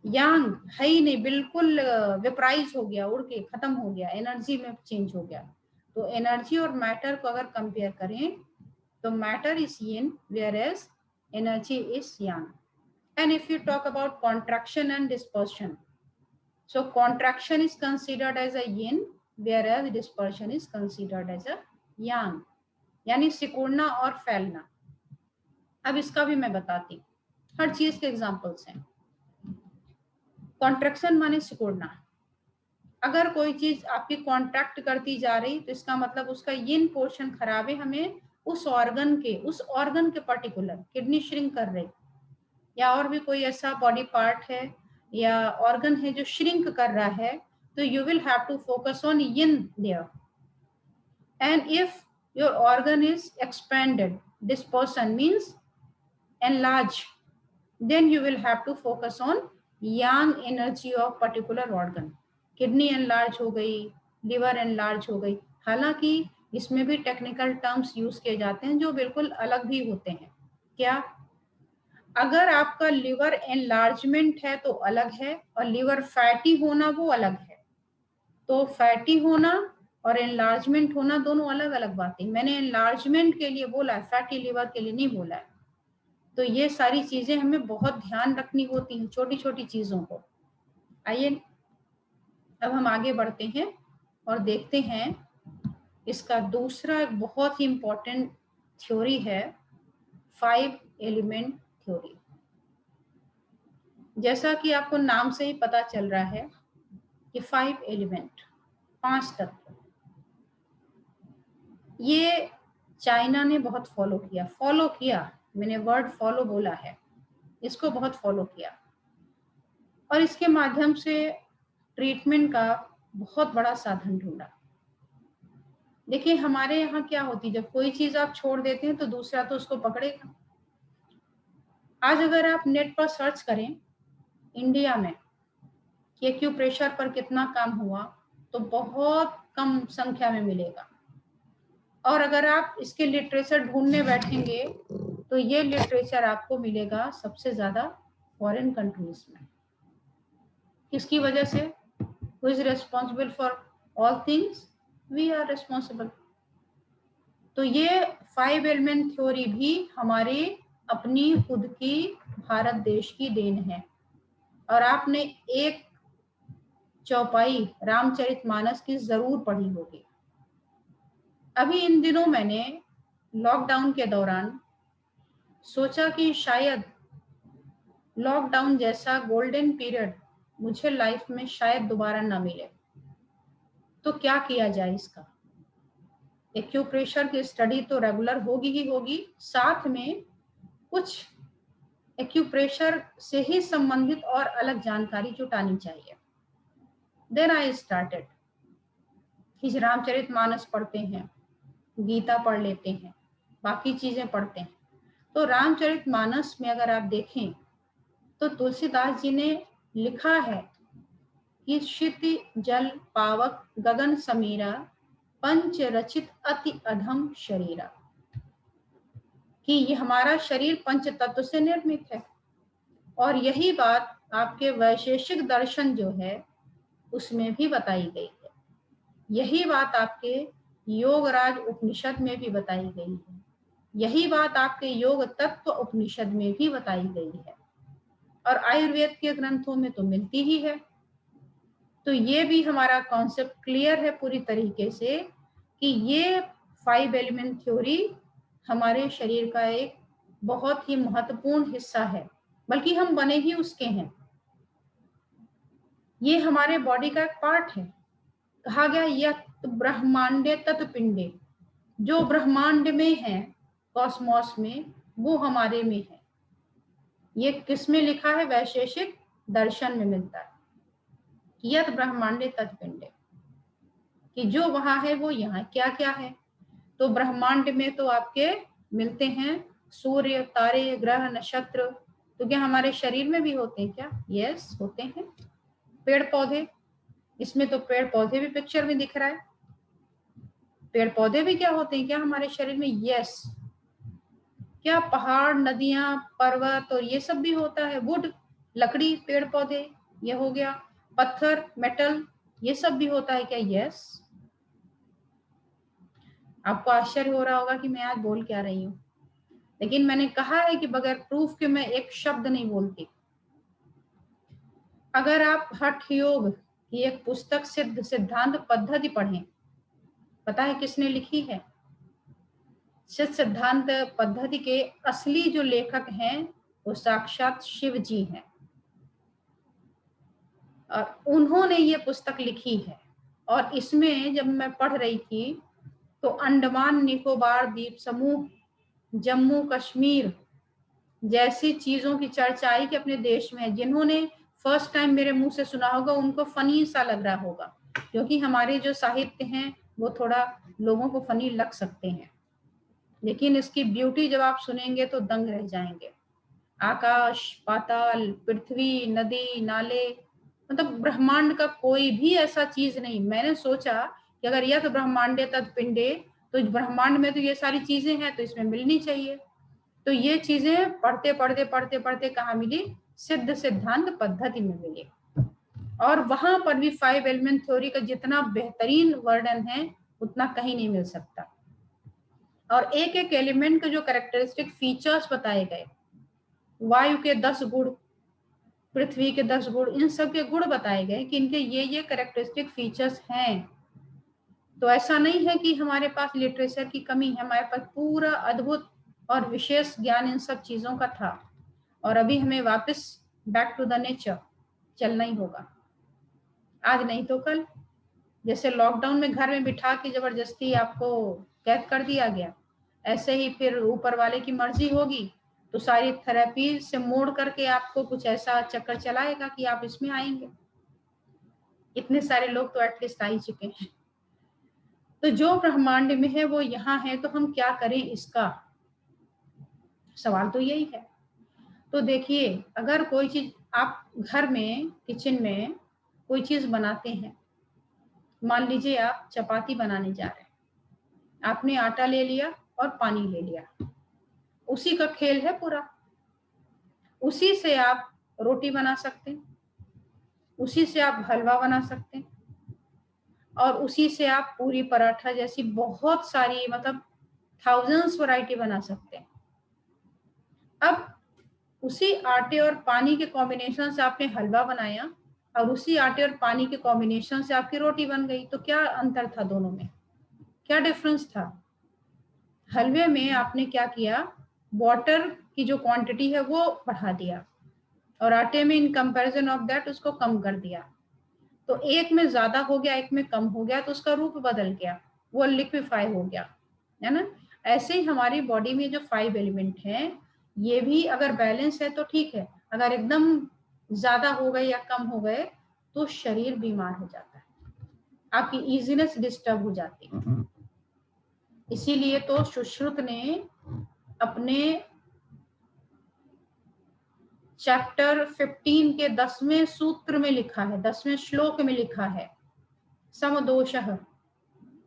Speaker 1: यांग है ही नहीं, बिल्कुल विपराइज हो गया, उड़ के खत्म हो गया, एनर्जी में चेंज हो गया। तो एनर्जी और मैटर को अगर कंपेयर करें तो matter is yin whereas energy is yang. And if you talk about contraction and dispersion, so contraction is considered as a yin whereas dispersion is considered as a yang, यानी सिकुड़ना और फैलना। अब इसका भी मैं बताती हूँ, हर चीज के एग्जांपल्स हैं। कॉन्ट्रैक्शन माने सिकुड़ना। अगर कोई चीज आपकी कॉन्ट्रैक्ट करती जा रही, तो इसका मतलब उसका यिन पोर्शन खराब है, हमें उस ऑर्गन के पर्टिकुलर, किडनी श्रिंक कर रही, या और भी कोई ऐसा बॉडी पार्ट है या ऑर्गन है जो श्रिंक कर रहा है, तो you will have to focus on yin there. And if your organ is expanded, dispersion means enlarge, then you will have to focus on yang energy of particular organ. Kidney enlarge हो गई, liver enlarge हो गई, हालांकि इसमें भी technical terms use किए जाते हैं जो बिल्कुल अलग भी होते हैं। क्या, अगर आपका लिवर एनलार्जमेंट है तो अलग है, और लिवर फैटी होना वो अलग है। तो फैटी होना और एनलार्जमेंट होना दोनों अलग अलग बातें। मैंने एनलार्जमेंट के लिए बोला है, फैटी लिवर के लिए नहीं बोला है। तो ये सारी चीजें हमें बहुत ध्यान रखनी होती हैं, छोटी छोटी चीजों को। आइए अब हम आगे बढ़ते हैं और देखते हैं इसका दूसरा एक बहुत ही इंपॉर्टेंट थ्योरी है, 5 एलिमेंट थ्योरी। जैसा कि आपको नाम से ही पता चल रहा है कि 5 एलिमेंट, 5 तत्व। ये चाइना ने बहुत फॉलो किया, मैंने वर्ड फॉलो बोला है, इसको बहुत फॉलो किया और इसके माध्यम से ट्रीटमेंट का बहुत बड़ा साधन ढूंढा। देखिए हमारे यहाँ क्या होती है, जब कोई चीज आप छोड़ देते हैं तो दूसरा तो उसको पकड़ेगा। आज अगर आप नेट पर सर्च करें इंडिया में कि एक्यूप्रेशर पर कितना काम हुआ तो बहुत कम संख्या में मिलेगा, और अगर आप इसके लिटरेचर ढूंढने बैठेंगे तो ये लिटरेचर आपको मिलेगा सबसे ज्यादा फॉरेन कंट्रीज में। किसकी वजह से? Who is responsible for all things? We are responsible. तो ये 5 एलिमेंट थ्योरी भी हमारी अपनी खुद की भारत देश की देन है। और आपने एक चौपाई रामचरितमानस की जरूर पढ़ी होगी। अभी इन दिनों मैंने लॉकडाउन के दौरान सोचा कि शायद लॉकडाउन जैसा गोल्डन पीरियड मुझे लाइफ में शायद दोबारा ना मिले, तो क्या किया जाए इसका। एक्यूप्रेशर की स्टडी तो रेगुलर होगी ही होगी, साथ में कुछ एक्यूप्रेशर से ही संबंधित और अलग जानकारी जुटानी चाहिए। देन आई स्टार्टेड कि रामचरितमानस पढ़ते हैं, गीता पढ़ लेते हैं, बाकी चीजें पढ़ते हैं। तो रामचरितमानस में अगर आप देखें तो तुलसीदास जी ने लिखा है कि क्षिति जल पावक गगन समीरा पंच रचित अति अधम शरीरा, कि ये हमारा शरीर पंच तत्व से निर्मित है। और यही बात आपके वैशेषिक दर्शन जो है उसमें भी बताई गई है, यही बात आपके योगराज उपनिषद में भी बताई गई है, यही बात आपके योग तत्व उपनिषद में भी बताई गई है, और आयुर्वेद के ग्रंथों में तो मिलती ही है। तो ये भी हमारा कॉन्सेप्ट क्लियर है पूरी तरीके से कि ये 5 एलिमेंट थ्योरी हमारे शरीर का एक बहुत ही महत्वपूर्ण हिस्सा है, बल्कि हम बने ही उसके हैं। ये हमारे बॉडी का एक पार्ट है। कहा गया यत ब्रह्मांडे तत् पिंडे, जो ब्रह्मांड में है कॉस्मोस में वो हमारे में है। ये किस में लिखा है? वैशेषिक दर्शन में मिलता है। यत ब्रह्मांडे तत् पिंडे, कि जो वहां है वो यहाँ क्या क्या है। तो ब्रह्मांड में तो आपके मिलते हैं सूर्य, तारे, ग्रह, नक्षत्र। तो क्या हमारे शरीर में भी होते हैं क्या? यस होते हैं। पेड़ पौधे, इसमें तो पेड़ पौधे भी पिक्चर में दिख रहा है। पेड़ पौधे भी क्या होते हैं क्या हमारे शरीर में? यस। क्या पहाड़, नदियां, पर्वत और ये सब भी होता है? वुड, लकड़ी, पेड़ पौधे, ये हो गया। पत्थर, मेटल, ये सब भी होता है क्या? यस। आपको आश्चर्य हो रहा होगा कि मैं आज बोल क्या रही हूँ, लेकिन मैंने कहा है कि बगैर प्रूफ के मैं एक शब्द नहीं बोलती। अगर आप हठ योग की एक पुस्तक सिद्ध सिद्धांत पद्धति पढ़ें, पता है किसने लिखी है? सिद्ध सिद्धांत पद्धति के असली जो लेखक हैं वो साक्षात शिव जी हैं, और उन्होंने ये पुस्तक लिखी है। और इसमें जब मैं पढ़ रही थी तो अंडमान निकोबार द्वीप समूह, जम्मू कश्मीर जैसी चीजों की चर्चा आई कि अपने देश में, जिन्होंने फर्स्ट टाइम मेरे मुंह से सुना होगा उनको फनी सा लग रहा होगा, क्योंकि हमारे जो साहित्य हैं वो थोड़ा लोगों को फनी लग सकते हैं, लेकिन इसकी ब्यूटी जब आप सुनेंगे तो दंग रह जाएंगे। आकाश, पाताल, पृथ्वी, नदी, नाले, मतलब ब्रह्मांड का कोई भी ऐसा चीज नहीं। मैंने सोचा कि अगर यह तो ब्रह्मांडे तत् पिंडे, तो ब्रह्मांड में तो ये सारी चीजें हैं तो इसमें मिलनी चाहिए। तो ये चीजें पढ़ते पढ़ते पढ़ते पढ़ते कहाँ मिली? सिद्ध सिद्धांत पद्धति में मिली। और वहां पर भी 5 एलिमेंट थ्योरी का जितना बेहतरीन वर्णन है उतना कहीं नहीं मिल सकता। और एक एक एलिमेंट के जो कैरेक्टरिस्टिक फीचर्स बताए गए, वायु के 10 गुण, पृथ्वी के 10 गुण, इन सब के गुण बताए गए कि इनके ये कैरेक्टरिस्टिक फीचर्स हैं। तो ऐसा नहीं है कि हमारे पास लिटरेचर की कमी है, हमारे पास पूरा अद्भुत और विशेष ज्ञान इन सब चीजों का था। और अभी हमें वापस बैक टू द नेचर चलना ही होगा, आज नहीं तो कल। जैसे लॉकडाउन में घर में बिठा के जबरदस्ती आपको कैद कर दिया गया, ऐसे ही फिर ऊपर वाले की मर्जी होगी तो सारी थेरेपी से मोड़ करके आपको कुछ ऐसा चक्कर चलाएगा कि आप इसमें आएंगे। इतने सारे लोग तो एटलीस्ट आ ही चुके हैं। तो जो ब्रह्मांड में है वो यहाँ है, तो हम क्या करें, इसका सवाल तो यही है। तो देखिए, अगर कोई चीज आप घर में किचन में कोई चीज बनाते हैं, मान लीजिए आप चपाती बनाने जा रहे हैं, आपने आटा ले लिया और पानी ले लिया, उसी का खेल है पूरा। उसी से आप रोटी बना सकते हैं, उसी से आप हलवा बना सकते हैं, और उसी से आप पूरी पराठा जैसी बहुत सारी मतलब थाउजेंड्स वैरायटी बना सकते हैं। अब उसी आटे और पानी के कॉम्बिनेशन से आपने हलवा बनाया और उसी आटे और पानी के कॉम्बिनेशन से आपकी रोटी बन गई, तो क्या अंतर था दोनों में, क्या डिफरेंस था? हलवे में आपने क्या किया, वाटर की जो क्वांटिटी है वो बढ़ा दिया और आटे में इन कंपैरिजन ऑफ दैट उसको कम कर दिया। तो एक में ज्यादा हो गया, एक में कम हो गया, तो उसका रूप बदल गया, वो लिक्विफाई हो गया, है ना। ऐसे ही हमारी बॉडी में जो 5 एलिमेंट हैं, ये भी अगर बैलेंस है तो ठीक है, अगर एकदम ज्यादा हो गए या कम हो गए तो शरीर बीमार हो जाता है, आपकी इजीनेस डिस्टर्ब हो जाती है। इसीलिए तो सुश्रुत ने अपने चैप्टर 15 के 10वें सूत्र में लिखा है, 10वें श्लोक में लिखा है, समदोषः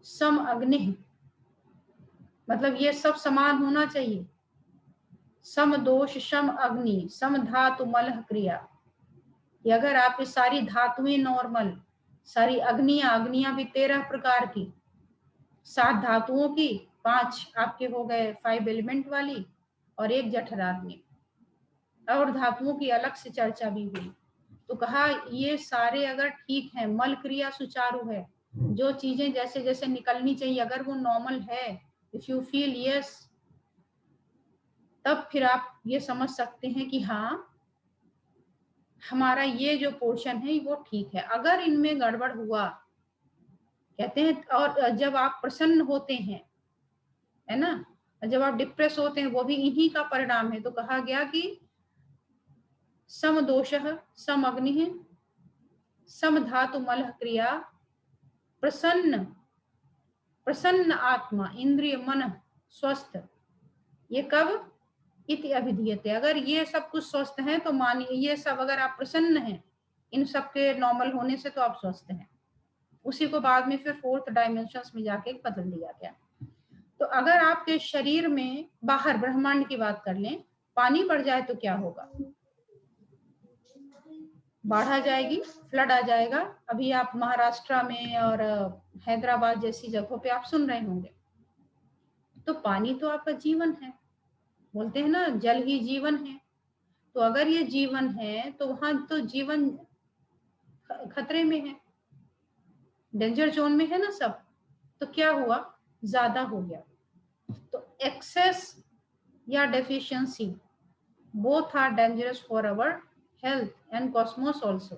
Speaker 1: सम अग्नि, मतलब ये सब समान होना चाहिए। सम दोष सम अग्नि सम धातु मल क्रिया, कि अगर आप ये सारी धातुएं नॉर्मल, सारी अग्नियां भी 13 प्रकार की, 7 धातुओं की, 5 आपके हो गए 5 एलिमेंट वाली और 1 जठराग्नि, और धातुओं की अलग से चर्चा भी हुई। तो कहा ये सारे अगर ठीक है, मल क्रिया सुचारू है, जो चीजें जैसे जैसे निकलनी चाहिए अगर वो नॉर्मल है, इफ यू फील यस, तब फिर आप ये समझ सकते हैं कि हाँ हमारा ये जो पोर्शन है वो ठीक है। अगर इनमें गड़बड़ हुआ, कहते हैं, और जब आप प्रसन्न होते हैं, है ना, जब आप डिप्रेस होते हैं, वो भी इन्हीं का परिणाम है। तो कहा गया कि सम दोषः सम अग्नि सम धातु मल क्रिया प्रसन्न प्रसन्न आत्मा इंद्रिय मन स्वस्थ, ये कब इति अभिधीयते, अगर ये सब कुछ स्वस्थ है तो मानिए ये सब, अगर आप प्रसन्न हैं इन सब के नॉर्मल होने से तो आप स्वस्थ हैं। उसी को बाद में फिर 4th डायमेंशंस में जाके बदल दिया गया। तो अगर आपके शरीर में, बाहर ब्रह्मांड की बात कर लें, पानी बढ़ जाए तो क्या होगा, बाढ़ आ जाएगी, फ्लड आ जाएगा। अभी आप महाराष्ट्र में और हैदराबाद जैसी जगहों पे आप सुन रहे होंगे। तो पानी तो आपका जीवन है, बोलते हैं ना जल ही जीवन है। तो अगर ये जीवन है तो वहां तो जीवन खतरे में है, डेंजर जोन में है ना सब। तो क्या हुआ, ज्यादा हो गया। तो एक्सेस या deficiency both are dangerous for our health and cosmos also.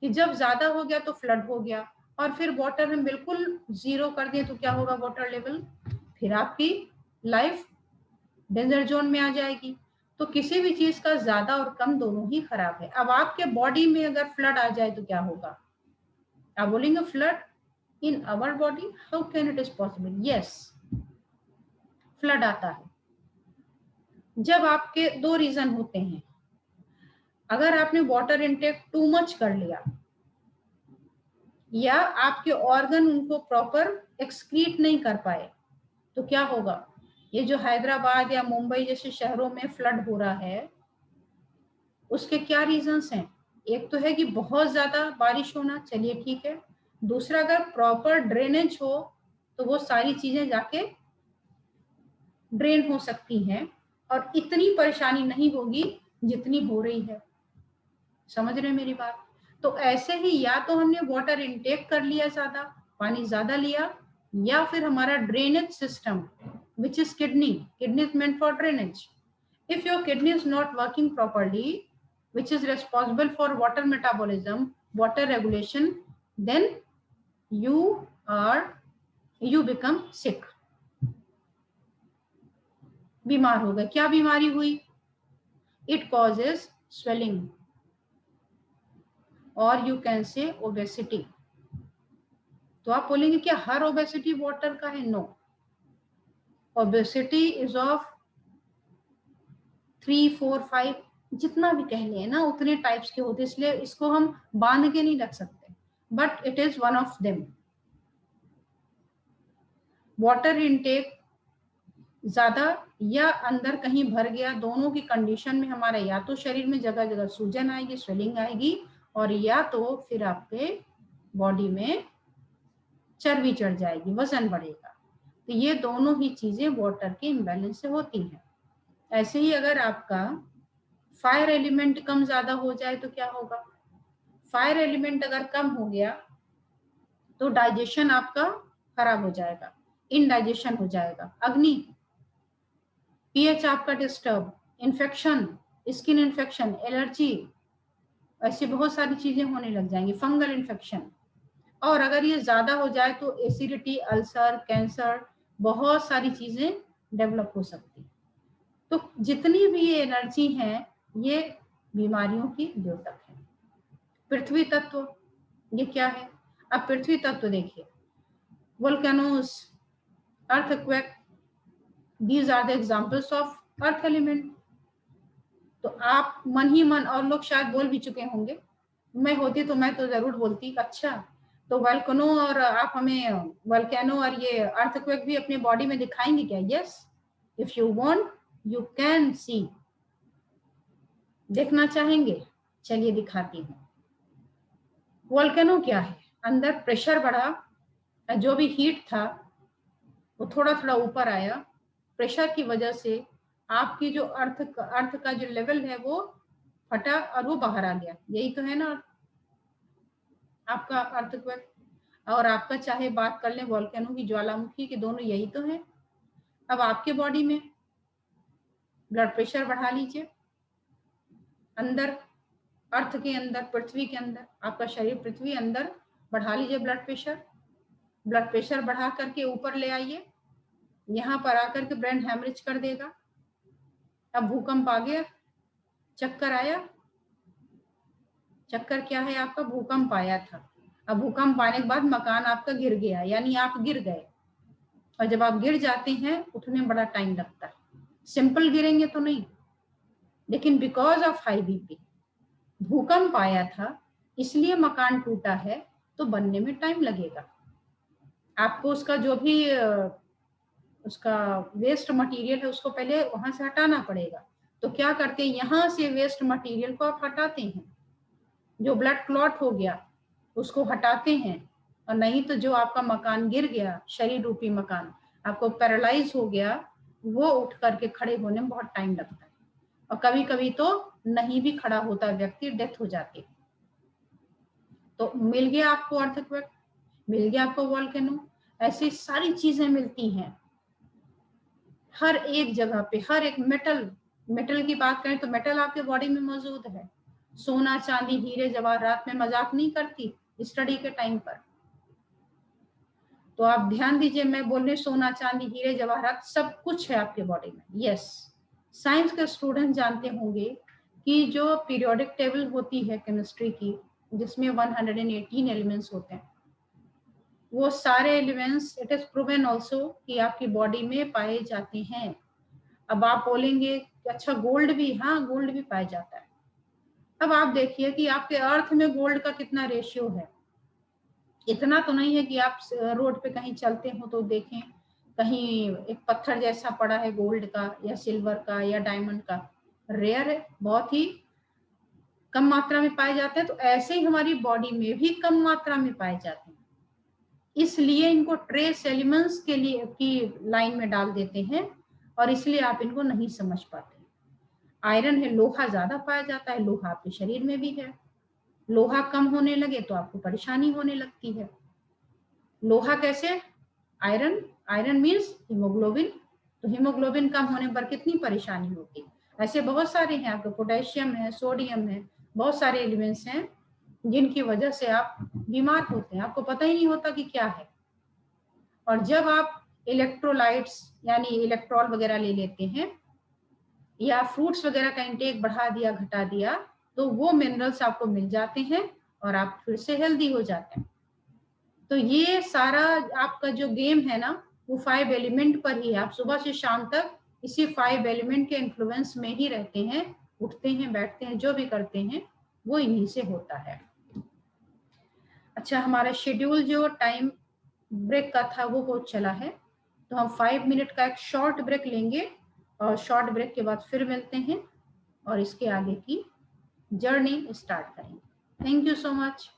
Speaker 1: कि जब ज्यादा हो गया तो फ्लड हो गया, और फिर वाटर हम बिल्कुल जीरो कर दिए तो क्या होगा, वाटर लेवल, फिर आपकी लाइफ डेंजर जोन में आ जाएगी। तो किसी भी चीज का ज्यादा और कम दोनों ही खराब है। अब आपके बॉडी में अगर फ्लड आ जाए तो क्या होगा, आप बोलेंगे flood in our body, how can it is possible? Yes, flood आता है जब आपके 2 रीजन होते हैं। अगर आपने वाटर इनटेक टू मच कर लिया, या आपके ऑर्गन उनको प्रॉपर एक्सक्रीट नहीं कर पाए, तो क्या होगा। ये जो हैदराबाद या मुंबई जैसे शहरों में फ्लड हो रहा है, उसके क्या रीजंस हैं। एक तो है कि बहुत ज्यादा बारिश होना, चलिए ठीक है। दूसरा, अगर प्रॉपर ड्रेनेज हो तो वो सारी चीजें जाके ड्रेन हो सकती हैं और इतनी परेशानी नहीं होगी जितनी हो रही है। समझ रहे हैं मेरी बात? तो ऐसे ही या तो हमने वाटर इनटेक कर लिया ज्यादा, पानी ज्यादा लिया, या फिर हमारा drainage system which is kidney is meant for drainage. If your kidney is not working properly, which is responsible for water metabolism, water regulation, then you become सिक, बीमार हो गए। क्या बीमारी हुई? इट कॉजेज स्वेलिंग और यू कैन से ओबेसिटी। तो आप बोलेंगे क्या हर ओबेसिटी वाटर का है? नो, ओबेसिटी इज ऑफ 3, 4, 5 जितना भी कह लें ना उतने टाइप्स के होते, इसलिए इसको हम बांध के नहीं रख सकते, but it is one of them. Water intake ज्यादा या अंदर कहीं भर गया, दोनों की कंडीशन में हमारा या तो शरीर में जगह जगह सूजन आएगी, स्वेलिंग आएगी, और या तो फिर आपके बॉडी में चर्बी चढ़ जाएगी, वजन बढ़ेगा। तो ये दोनों ही चीजें वाटर के इम्बैलेंस से होती हैं। ऐसे ही अगर आपका फायर एलिमेंट कम ज्यादा हो जाए तो क्या होगा? फायर एलिमेंट अगर कम हो गया तो डाइजेशन आपका खराब हो जाएगा, इनडाइजेशन हो जाएगा। अग्नि, पीएच आपका disturb, infection, skin infection, allergy, ऐसी बहुत सारी चीजें होने लग जाएंगी, फंगल इन्फेक्शन। और अगर ये ज्यादा हो जाए तो एसिडिटी, अल्सर, कैंसर, बहुत सारी चीजें डेवलप हो सकती। तो जितनी भी ये एनर्जी है ये बीमारियों की द्योतक है। पृथ्वी तत्व, ये क्या है? अब पृथ्वी तत्व देखिए, volcanoes, earthquake, these are the examples of earth element. तो आप मन ही मन, और लोग शायद बोल भी चुके होंगे, मैं होती तो मैं तो जरूर बोलती अच्छा तो वोल्केनो, और आप हमें वोल्केनो और ये अर्थक्वेक भी अपने बॉडी में दिखाएंगे क्या? Yes, if you want you can see. देखना चाहेंगे? चलिए दिखाती हूँ। वोल्केनो क्या है? अंदर प्रेशर बढ़ा, जो भी हीट था वो थोड़ा थोड़ा ऊपर आया, प्रेशर की वजह से आपकी जो अर्थ का जो लेवल है वो फटा और वो बाहर आ गया। यही तो है ना आपका अर्थक्वेक। और आपका चाहे बात कर लें वोल्केनो की, ज्वालामुखी के, दोनों यही तो है। अब आपके बॉडी में ब्लड प्रेशर बढ़ा लीजिए, अंदर अर्थ के अंदर, पृथ्वी के अंदर, आपका शरीर पृथ्वी अंदर बढ़ा लीजिए ब्लड प्रेशर। ब्लड प्रेशर बढ़ा करके ऊपर ले आइए, यहाँ पर आकर के ब्रेन हैमरेज कर देगा। अब भूकंप आ गया, चक्कर आया। चक्कर क्या है आपका? भूकंप आया था। अब भूकंप आने के बाद मकान आपका गिर गया, यानी आप गिर गए। और जब आप गिर जाते हैं उठने में बड़ा टाइम लगता है। सिंपल गिरेंगे तो नहीं, लेकिन बिकॉज ऑफ हाई बीपी, भूकंप आया था इसलिए मकान टूटा है, तो बनने में टाइम लगेगा। आपको उसका जो भी उसका वेस्ट मटेरियल है उसको पहले वहां से हटाना पड़ेगा। तो क्या करते हैं, यहाँ से वेस्ट मटेरियल को आप हटाते हैं, जो ब्लड क्लॉट हो गया उसको हटाते हैं। और नहीं तो जो आपका मकान गिर गया, शरीर रूपी मकान आपको पैरालाइज हो गया, वो उठ करके खड़े होने में बहुत टाइम लगता है। और कभी कभी तो नहीं भी खड़ा होता व्यक्ति, डेथ हो जाती। तो मिल गया आपको अर्थक्वेक, मिल गया आपको वोल्केनो, ऐसी सारी चीजें मिलती हैं हर एक जगह पे। हर एक मेटल की बात करें तो मेटल आपके बॉडी में मौजूद है। सोना, चांदी, हीरे जवाहरात में मजाक नहीं करती स्टडी के टाइम पर। तो आप ध्यान दीजिए, मैं बोल रही सोना, चांदी, हीरे जवाहरात सब कुछ है आपके बॉडी में। यस, साइंस के स्टूडेंट जानते होंगे कि जो पीरियोडिक टेबल होती है केमिस्ट्री की, जिसमें 118 एलिमेंट्स होते हैं, वो सारे elements it is proven also कि आपकी बॉडी में पाए जाते हैं। अब आप बोलेंगे अच्छा गोल्ड भी, हाँ गोल्ड भी पाया जाता है। अब आप देखिए कि आपके अर्थ में गोल्ड का कितना रेशियो है। इतना तो नहीं है कि आप रोड पे कहीं चलते हो तो देखें कहीं एक पत्थर जैसा पड़ा है गोल्ड का या सिल्वर का या डायमंड का, रेयर है, बहुत ही कम मात्रा में पाए जाते हैं। तो ऐसे ही हमारी बॉडी में भी कम मात्रा में पाए जाते हैं, इसलिए इनको ट्रेस एलिमेंट्स के लिए की लाइन में डाल देते हैं और इसलिए आप इनको नहीं समझ पाते। आयरन है, लोहा ज्यादा पाया जाता है, लोहा आपके शरीर में भी है। लोहा कम होने लगे तो आपको परेशानी होने लगती है। लोहा कैसे? आयरन, आयरन मीन्स हीमोग्लोबिन, तो हीमोग्लोबिन कम होने पर कितनी परेशानी होती है। ऐसे बहुत सारे हैं आपके, पोटेशियम है, सोडियम है, बहुत सारे एलिमेंट्स हैं जिनकी वजह से आप बीमार होते हैं, आपको पता ही नहीं होता कि क्या है। और जब आप इलेक्ट्रोलाइट्स यानी इलेक्ट्रॉल वगैरह ले लेते हैं या फ्रूट्स वगैरह का इंटेक बढ़ा दिया घटा दिया, तो वो मिनरल्स आपको मिल जाते हैं और आप फिर से हेल्दी हो जाते हैं। तो ये सारा आपका जो गेम है ना, वो 5 एलिमेंट पर ही है। आप सुबह से शाम तक इसी 5 एलिमेंट के इन्फ्लुएंस में ही रहते हैं, उठते हैं, बैठते हैं, जो भी करते हैं वो इन्हीं से होता है। अच्छा, हमारा शेड्यूल जो टाइम ब्रेक का था वो हो चला है, तो हम 5 मिनट का एक शॉर्ट ब्रेक लेंगे और शॉर्ट ब्रेक के बाद फिर मिलते हैं और इसके आगे की जर्नी स्टार्ट करेंगे। Thank you so much.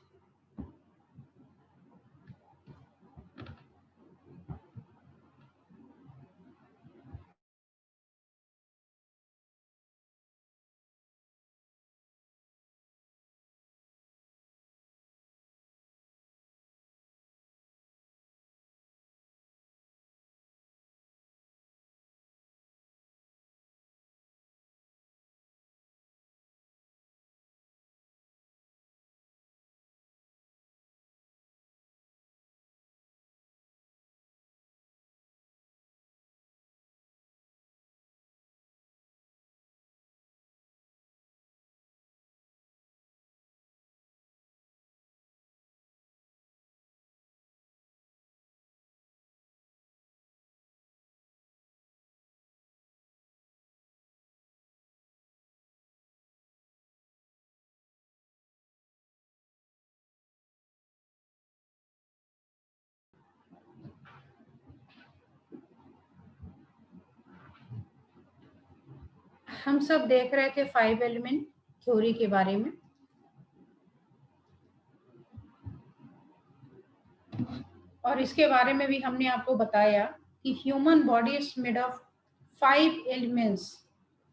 Speaker 1: हम सब देख रहे थे 5 एलिमेंट थ्योरी के बारे में। और इसके बारे में भी हमने आपको बताया कि human body is made of 5 elements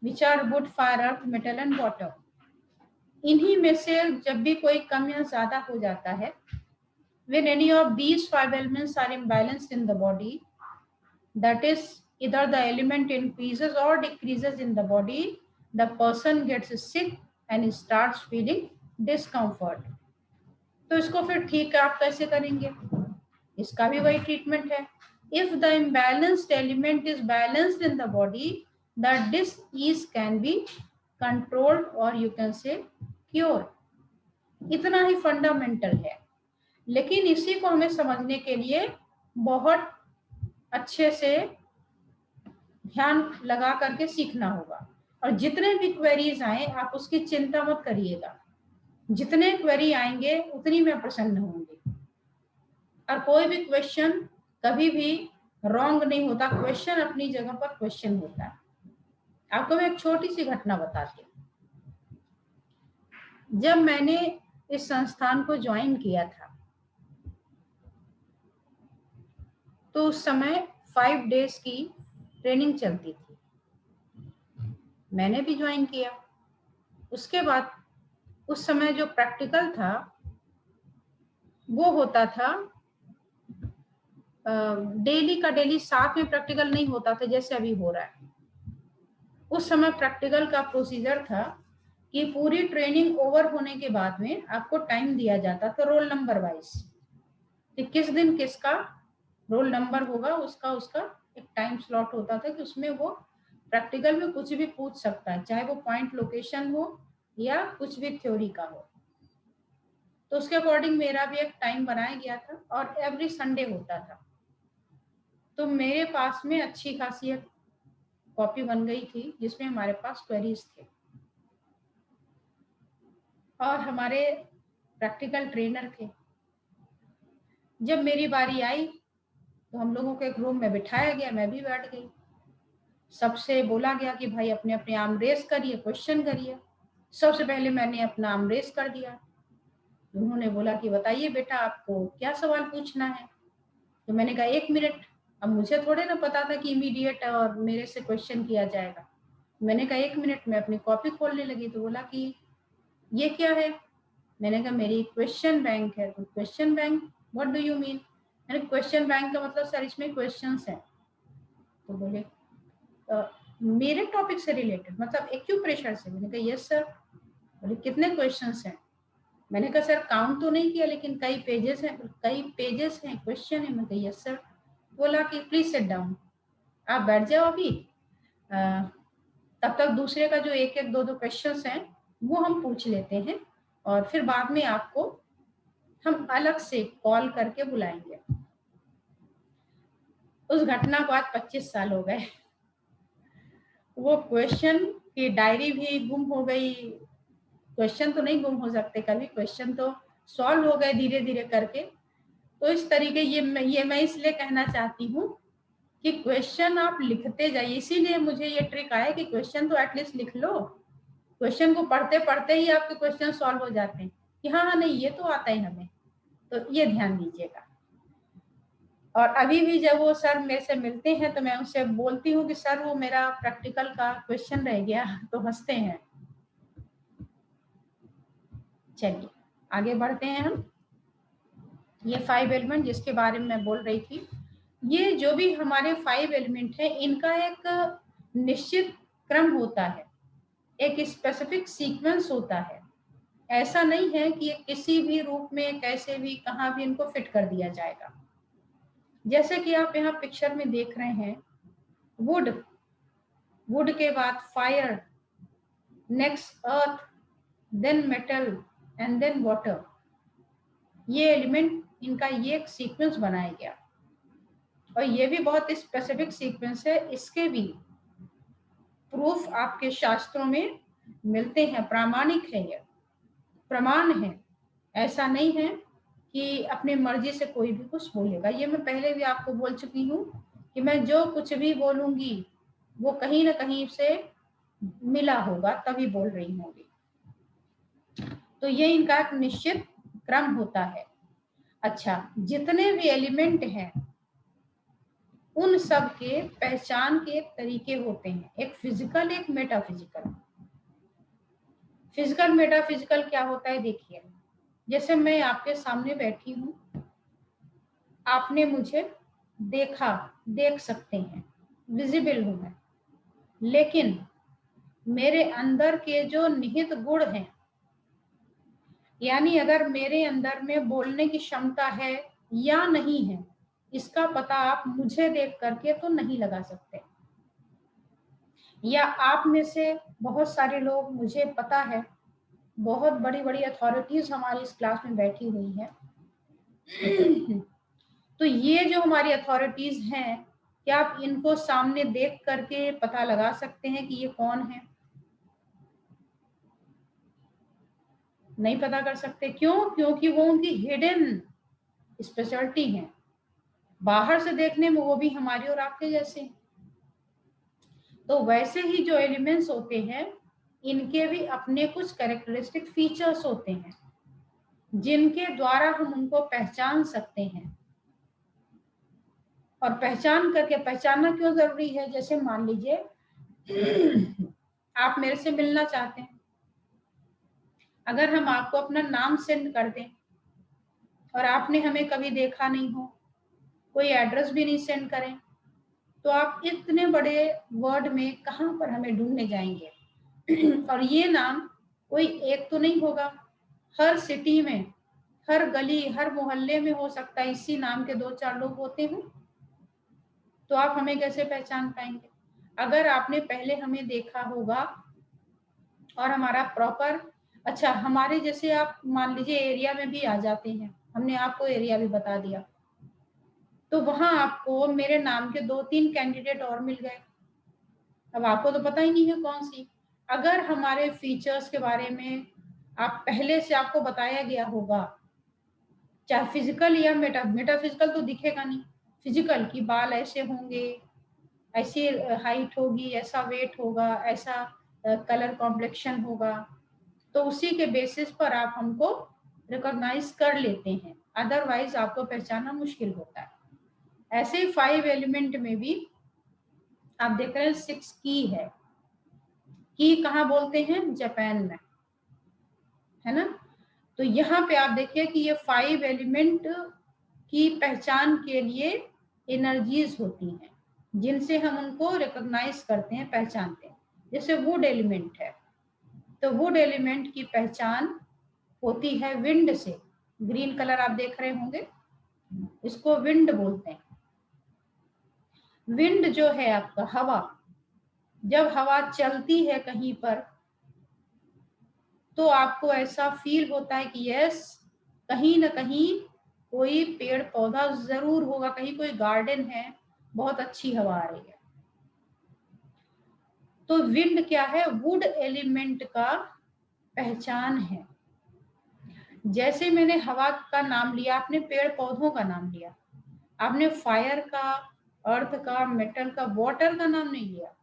Speaker 1: which are wood, fire, earth, metal and water. इन्हीं में से जब भी कोई कम या ज्यादा हो जाता है, when any of these 5 elements are imbalanced in the body, that is either the element increases or decreases in the body, the person gets sick and starts feeling discomfort. तो इसको फिर ठीक आप कैसे करेंगे? इसका भी वही ट्रीटमेंट है। If the imbalanced element is balanced in the body, the disease can be controlled or you can say cured. इतना ही फंडामेंटल है, लेकिन इसी को हमें समझने के लिए बहुत अच्छे से ध्यान लगा करके सीखना होगा। और जितने भी क्वेरीज आए आप उसकी चिंता मत करिएगा, जितने क्वेरी आएंगे उतनी मैं प्रसन्न होंगी। और कोई भी क्वेश्चन कभी भी रॉन्ग नहीं होता, क्वेश्चन अपनी जगह पर क्वेश्चन होता है। आपको मैं एक छोटी सी घटना बताती हूँ। जब मैंने इस संस्थान को ज्वाइन किया था तो उस समय 5 डेज की ट्रेनिंग चलती थी, मैंने भी ज्वाइन किया। उसके बाद उस समय जो प्रैक्टिकल था वो होता था डेली का डेली, साथ में प्रैक्टिकल नहीं होता था जैसे अभी हो रहा है। उस समय प्रैक्टिकल का प्रोसीजर था कि पूरी ट्रेनिंग ओवर होने के बाद में आपको टाइम दिया जाता था रोल नंबर वाइज, कि किस दिन किसका रोल नंबर होगा, उसका एक टाइम स्लॉट होता था कि उसमें वो प्रैक्टिकल में कुछ भी पूछ सकता है, चाहे वो पॉइंट लोकेशन हो या कुछ भी थ्योरी का हो। तो उसके अकॉर्डिंग मेरा भी एक टाइम बनाया गया था और एवरी संडे होता था। तो मेरे पास में अच्छी खासी एक कॉपी बन गई थी जिसमें हमारे पास क्वेरीज थे और हमारे प्रैक्टिकल ट्रेनर थे। जब मेरी बारी आई तो हम लोगों को एक रूम में बिठाया गया, मैं भी बैठ गई। सबसे बोला गया कि भाई अपने अपने आर्म रेस करिए, क्वेश्चन करिए। सबसे पहले मैंने अपना आर्म रेस कर दिया। उन्होंने बोला कि बताइए बेटा आपको क्या सवाल पूछना है। तो मैंने कहा 1 मिनट। अब मुझे थोड़े ना पता था कि इमीडिएट और मेरे से क्वेश्चन किया जाएगा। मैंने कहा 1 मिनट में अपनी कॉपी खोलने लगी। तो बोला कि ये क्या है? मैंने कहा मेरी क्वेश्चन बैंक है। तो question bank, what do you mean? मैंने क्वेश्चन बैंक का मतलब सर इसमें क्वेश्चंस हैं। तो बोले मेरे टॉपिक से रिलेटेड, मतलब एक्यूप्रेशर से? मैंने कहा यस सर। बोले कितने क्वेश्चंस हैं? मैंने कहा सर काउंट तो नहीं किया, लेकिन कई पेजेस हैं, क्वेश्चन है। मैं कहा यस सर। बोला कि प्लीज सिट डाउन, आप बैठ जाओ अभी, तब तक दूसरे का जो एक एक दो दो क्वेश्चंस हैं वो हम पूछ लेते हैं, और फिर बाद में आपको हम अलग से कॉल करके बुलाएंगे। उस घटना को आज 25 साल हो गए। वो क्वेश्चन की डायरी भी गुम हो गई। क्वेश्चन तो नहीं गुम हो सकते कभी, क्वेश्चन तो सॉल्व हो गए धीरे धीरे करके। तो इस तरीके ये मैं इसलिए कहना चाहती हूँ कि क्वेश्चन आप लिखते जाइए। इसीलिए मुझे ये ट्रिक आया कि क्वेश्चन तो एटलीस्ट लिख लो। क्वेश्चन को पढ़ते पढ़ते ही आपके क्वेश्चन सॉल्व हो जाते हैं कि हाँ नहीं ये तो आता है हमें। तो ये ध्यान दीजिएगा। और अभी भी जब वो सर मेरे से मिलते हैं तो मैं उनसे बोलती हूँ कि सर वो मेरा प्रैक्टिकल का क्वेश्चन रह गया, तो हंसते हैं। चलिए आगे बढ़ते हैं हम। ये 5 एलिमेंट जिसके बारे में मैं बोल रही थी, ये जो भी हमारे 5 एलिमेंट है इनका एक निश्चित क्रम होता है, एक स्पेसिफिक सीक्वेंस होता है। ऐसा नहीं है कि किसी भी रूप में कैसे भी कहाँ भी इनको फिट कर दिया जाएगा। जैसे कि आप यहाँ पिक्चर में देख रहे हैं, वुड, वुड के बाद fire, next earth, then metal and then water. ये एलिमेंट इनका ये एक सीक्वेंस बनाया गया, और ये भी बहुत स्पेसिफिक सीक्वेंस है। इसके भी प्रूफ आपके शास्त्रों में मिलते हैं, प्रामाणिक है, ये प्रमाण है। ऐसा नहीं है कि अपने मर्जी से कोई भी कुछ बोलेगा। ये मैं पहले भी आपको बोल चुकी हूँ कि मैं जो कुछ भी बोलूंगी वो कहीं ना कहीं से मिला होगा, तभी बोल रही होंगी। तो ये इनका एक निश्चित क्रम होता है। अच्छा, जितने भी एलिमेंट हैं उन सब के पहचान के एक तरीके होते हैं, एक फिजिकल एक मेटाफिजिकल। फिजिकल मेटाफिजिकल क्या होता है देखिए, जैसे मैं आपके सामने बैठी हूँ, आपने मुझे देखा, देख सकते हैं, विजिबल हूं मैं, लेकिन मेरे अंदर के जो निहित गुण हैं, यानी अगर मेरे अंदर में बोलने की क्षमता है या नहीं है, इसका पता आप मुझे देख करके तो नहीं लगा सकते। या आप में से बहुत सारे लोग, मुझे पता है बहुत बड़ी बड़ी अथॉरिटीज हमारी इस क्लास में बैठी हुई हैं। तो ये जो हमारी अथॉरिटीज हैं, क्या आप इनको सामने देख करके पता लगा सकते हैं कि ये कौन है? नहीं पता कर सकते। क्यों? क्योंकि वो उनकी हिडन स्पेशलिटी है। बाहर से देखने में वो भी हमारे और आपके जैसे। तो वैसे ही जो एलिमेंट्स होते हैं इनके भी अपने कुछ कैरेक्टरिस्टिक फीचर्स होते हैं जिनके द्वारा हम उनको पहचान सकते हैं। और पहचान करके, पहचानना क्यों जरूरी है? जैसे मान लीजिए आप मेरे से मिलना चाहते हैं, अगर हम आपको अपना नाम सेंड कर दें और आपने हमें कभी देखा नहीं हो, कोई एड्रेस भी नहीं सेंड करें, तो आप इतने बड़े वर्ड में कहाँ पर हमें ढूंढने जाएंगे? और ये नाम कोई एक तो नहीं होगा, हर सिटी में, हर गली, हर मोहल्ले में हो सकता है इसी नाम के 2-4 लोग होते हैं। तो आप हमें कैसे पहचान पाएंगे? अगर आपने पहले हमें देखा होगा और हमारा प्रॉपर, अच्छा हमारे जैसे आप मान लीजिए एरिया में भी आ जाते हैं, हमने आपको एरिया भी बता दिया, तो वहां आपको मेरे नाम के 2-3 कैंडिडेट और मिल गए। अब आपको तो पता ही नहीं है कौन सी। अगर हमारे फीचर्स के बारे में आप पहले से आपको बताया गया होगा, चाहे फिजिकल या मेटाफिजिकल तो दिखेगा नहीं, फिजिकल की बाल ऐसे होंगे, ऐसी हाइट होगी, ऐसा वेट होगा, ऐसा कलर कॉम्प्लेक्शन होगा, तो उसी के बेसिस पर आप हमको रिकॉग्नाइज कर लेते हैं। अदरवाइज आपको पहचानना मुश्किल होता है। ऐसे ही 5 एलिमेंट में भी आप देख रहे हैं 6 की है। की कहाँ बोलते हैं? जापान में, है ना? तो यहाँ पे आप देखिए कि ये 5 एलिमेंट की पहचान के लिए एनर्जीज होती हैं जिनसे हम उनको रिकॉग्नाइज करते हैं, पहचानते हैं। जैसे वुड एलिमेंट है, तो वुड एलिमेंट की पहचान होती है विंड से। ग्रीन कलर आप देख रहे होंगे, इसको विंड बोलते हैं। विंड जो है आपका हवा, जब हवा चलती है कहीं पर तो आपको ऐसा फील होता है कि यस, कहीं ना कहीं कोई पेड़ पौधा जरूर होगा, कहीं कोई गार्डन है, बहुत अच्छी हवा आ रही है। तो विंड क्या है? वुड एलिमेंट का पहचान है। जैसे मैंने हवा का नाम लिया, आपने पेड़ पौधों का नाम लिया, आपने फायर का, अर्थ का, मेटल का, वाटर का नाम नहीं लिया।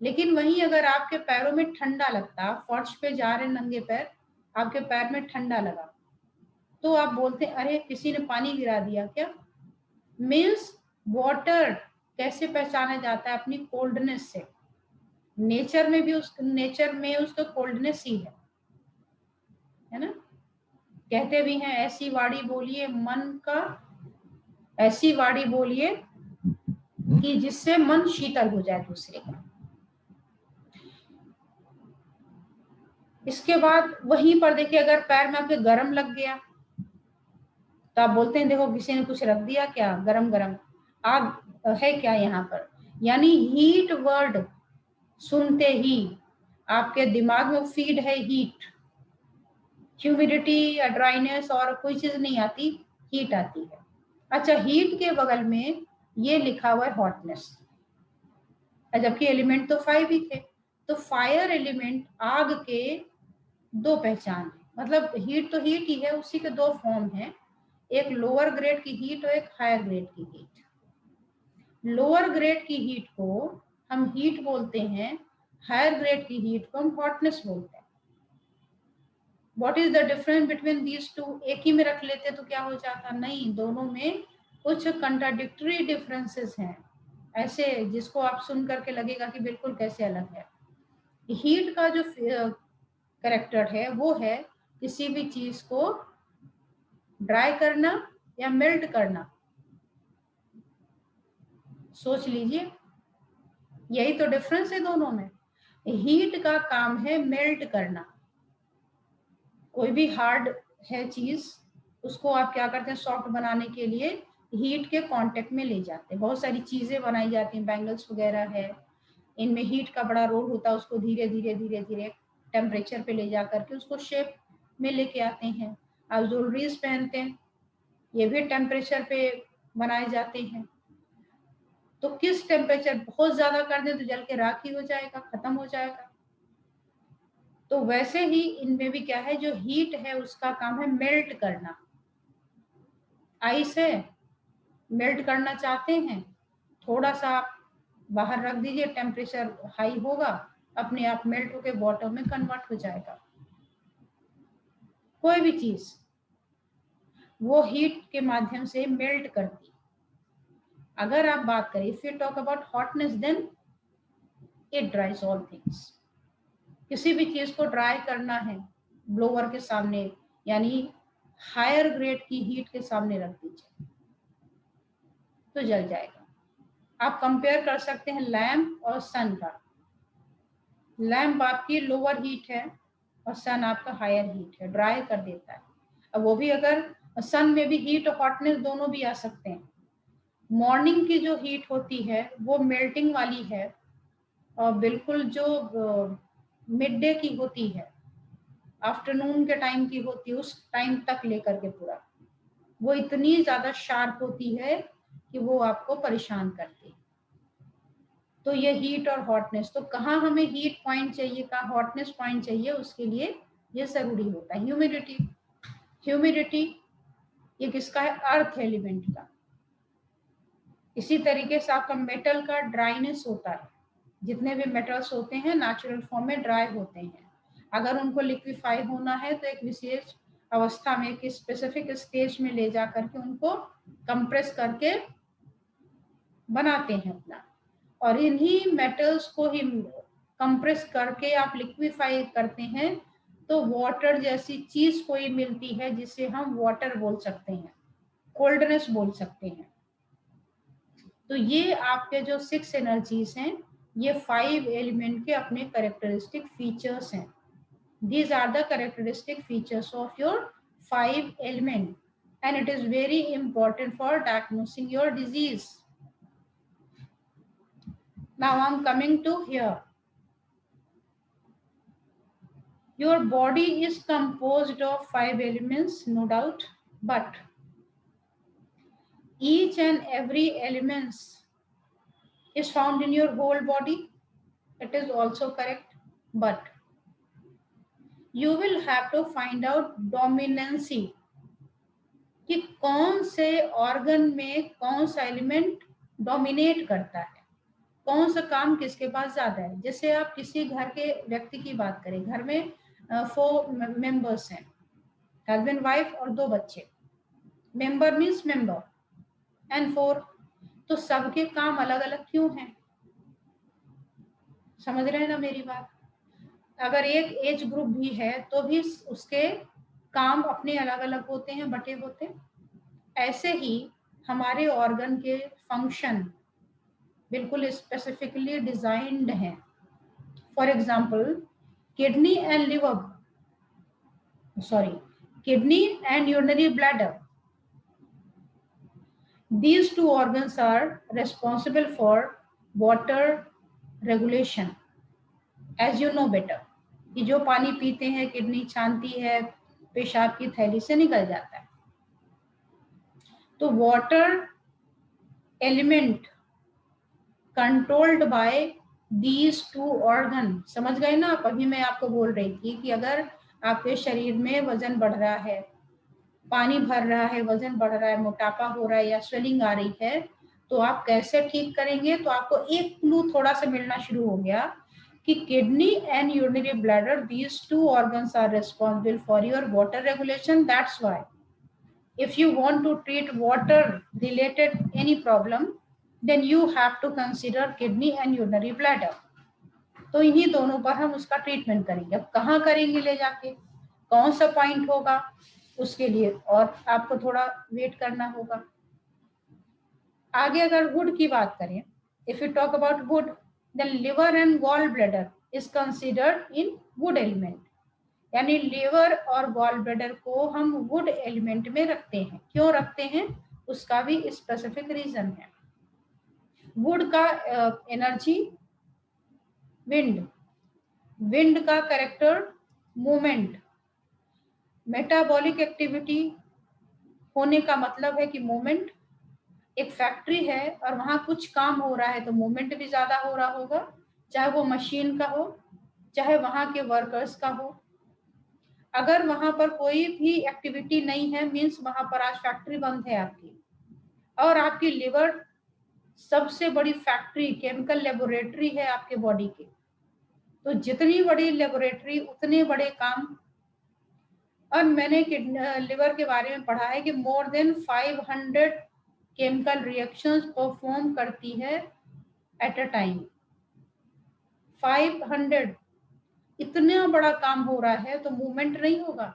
Speaker 1: लेकिन वहीं अगर आपके पैरों में ठंडा लगता, फर्श पे जा रहे नंगे पैर, आपके पैर में ठंडा लगा, तो आप बोलते अरे किसी ने पानी गिरा दिया क्या? मीन्स वाटर कैसे पहचाना जाता है? अपनी कोल्डनेस से। नेचर में भी नेचर में उसका कोल्डनेस ही है ना। कहते भी हैं ऐसी वाणी बोलिए मन का, ऐसी वाणी बोलिए कि जिससे मन शीतल हो जाए दूसरे का। इसके बाद वहीं पर देखिए, अगर पैर में आपके गरम लग गया तो आप बोलते हैं देखो किसी ने कुछ रख दिया क्या, गरम गरम आग है क्या यहाँ पर। यानी हीट वर्ड सुनते ही आपके दिमाग में फीड है हीट। ह्यूमिडिटी या ड्राइनेस और कोई चीज नहीं आती, हीट आती है। अच्छा, हीट के बगल में ये लिखा हुआ है हॉटनेस, जबकि एलिमेंट तो 5 ही थे। तो फायर एलिमेंट आग के दो पहचान है, मतलब हीट तो हीट ही है, उसी के दो फॉर्म हैं, एक लोअर ग्रेड की हीट और एक हायर ग्रेड की हीट। लोअर ग्रेड की हीट को हम हीट बोलते हैं, हायर ग्रेड की हीट को हम हॉटनेस बोलते हैं। What is the difference between these to? एक ही में रख लेते तो क्या हो जाता? नहीं, दोनों में कुछ कंट्राडिक्टरी डिफरेंसेस हैं, ऐसे जिसको आप सुन करके लगेगा कि बिल्कुल कैसे अलग है। हीट का जो कैरेक्टर है वो है किसी भी चीज को ड्राई करना या मेल्ट करना। सोच लीजिए, यही तो डिफरेंस है दोनों में। हीट का काम है मेल्ट करना। कोई भी हार्ड है चीज, उसको आप क्या करते हैं, सॉफ्ट बनाने के लिए हीट के कांटेक्ट में ले जाते हैं। बहुत सारी चीजें बनाई जाती हैं, बैंगल्स वगैरह है, इनमें हीट का बड़ा रोल होता है। उसको धीरे धीरे धीरे धीरे टेम्परेचर पे ले जा करके उसको शेप में लेके आते हैं। आप ज्वेलरीज पहनते हैं, ये भी टेम्परेचर पे बनाए जाते हैं। तो किस टेम्परेचर बहुत ज्यादा कर दें तो जल के राख ही हो जाएगा, खत्म हो जाएगा। तो वैसे ही इनमें भी क्या है, जो हीट है उसका काम है मेल्ट करना। आइस है, मेल्ट करना चाहते हैं, थोड़ा सा आप बाहर रख दीजिए, टेम्परेचर हाई होगा, अपने आप मेल्ट होकर बॉटम में कन्वर्ट हो जाएगा। कोई भी चीज वो हीट के माध्यम से मेल्ट करती। अगर आप बात करें, if you talk about hotness, then it dries all things. किसी भी चीज को ड्राई करना है, ब्लोअर के सामने यानी हायर ग्रेड की हीट के सामने रख दीजिए तो जल जाएगा। आप कंपेयर कर सकते हैं लैम्प और सन का। लैम्प आपकी लोअर हीट है और सन आपका हायर हीट है, ड्राई कर देता है। अब वो भी अगर सन में भी हीट और हॉटनेस दोनों भी आ सकते हैं। मॉर्निंग की जो हीट होती है वो मेल्टिंग वाली है, और बिल्कुल जो मिड डे की होती है, आफ्टरनून के टाइम की होती है, उस टाइम तक लेकर के पूरा वो इतनी ज्यादा शार्प होती है कि वो आपको परेशान करती है। तो ये हीट और हॉटनेस, तो कहाँ हमें हीट पॉइंट चाहिए, कहाँ हॉटनेस पॉइंट चाहिए, उसके लिए ये जरूरी होता है। ह्यूमिडिटी, ह्यूमिडिटी ये किसका है? अर्थ एलिमेंट का। इसी तरीके से आपका मेटल का ड्राइनेस होता है। जितने भी मेटल्स होते हैं नेचुरल फॉर्म में ड्राई होते हैं। अगर उनको लिक्विफाई होना है तो एक विशेष अवस्था में, एक स्पेसिफिक स्टेज में ले जा करके उनको कंप्रेस करके बनाते हैं अपना। और इन्हीं मेटल्स को ही कंप्रेस करके आप लिक्विफाई करते हैं तो वाटर जैसी चीज कोई मिलती है जिसे हम वाटर बोल सकते हैं, कोल्डनेस बोल सकते हैं। तो ये आपके जो 6 एनर्जीज हैं, ये 5 एलिमेंट के अपने कैरेक्टरिस्टिक फीचर्स हैं। These are the characteristic features of your 5 element, and it is very important for diagnosing your disease. Now I'm coming to here. Your body is composed of 5 elements, no doubt, but each and every element is found in your whole body. It is also correct, but you will have to find out dominancy कि कौन से organ में कौन सा element dominate करता है, कौन सा काम किसके पास ज्यादा है। जैसे आप किसी घर के व्यक्ति की बात करें, घर में 4 मेंबर्स हैं, हस्बैंड वाइफ और 2 बच्चे। मेंबर मीन्स मेंबर एंड 4, तो सबके काम अलग अलग क्यों हैं? समझ रहे हैं ना मेरी बात? अगर एक एज ग्रुप भी है तो भी उसके काम अपने अलग अलग होते हैं, बटे होते हैं। ऐसे ही हमारे ऑर्गन के फंक्शन बिल्कुल स्पेसिफिकली डिजाइंड हैं। For example kidney and liver, kidney and urinary bladder, these 2 organs are responsible for water regulation, as you know better, कि जो पानी पीते हैं किडनी छानती है, पेशाब की थैली से निकल जाता है। तो water element controlled by these 2 organ. समझ गए ना आप? अभी मैं आपको बोल रही थी कि अगर आपके शरीर में वजन बढ़ रहा है, पानी भर रहा है, वजन बढ़ रहा है, मोटापा हो रहा है या स्वेलिंग आ रही है, तो आप कैसे ठीक करेंगे? तो आपको एक क्लू थोड़ा सा मिलना शुरू हो गया कि kidney and urinary bladder, these 2 organs are responsible for your water regulation. That's why if you want to treat water related any problem, then you have to consider kidney and urinary bladder. तो इन्हीं दोनों पर हम उसका treatment करेंगे। अब कहाँ करेंगे ले जाके, कौन सा पॉइंट होगा, उसके लिए और आपको थोड़ा वेट करना होगा। आगे अगर वुड की बात करें, if you talk about wood, then liver and gall bladder is considered in wood element. यानी लिवर और गॉल ब्लैडर को हम वुड एलिमेंट में रखते हैं। क्यों रखते हैं, उसका भी स्पेसिफिक रीजन है। वुड का एनर्जी विंड का कैरेक्टर मूवमेंट, मेटाबॉलिक एक्टिविटी होने का मतलब है कि मूवमेंट। एक फैक्ट्री है और वहां कुछ काम हो रहा है तो मूवमेंट भी ज्यादा हो रहा होगा, चाहे वो मशीन का हो चाहे वहां के वर्कर्स का हो। अगर वहां पर कोई भी एक्टिविटी नहीं है, मीन्स वहां पर आज फैक्ट्री बंद है आपकी, और आपकी लिवर सबसे बड़ी फैक्ट्री, केमिकल लेबोरेटरी है आपके बॉडी की। तो जितनी बड़ी लेबोरेटरी उतने बड़े काम। और मैंने लिवर के बारे में पढ़ा है कि more than 500 chemical reactions perform करती है एट अ टाइम। 500, इतना बड़ा काम हो रहा है तो मूवमेंट नहीं होगा,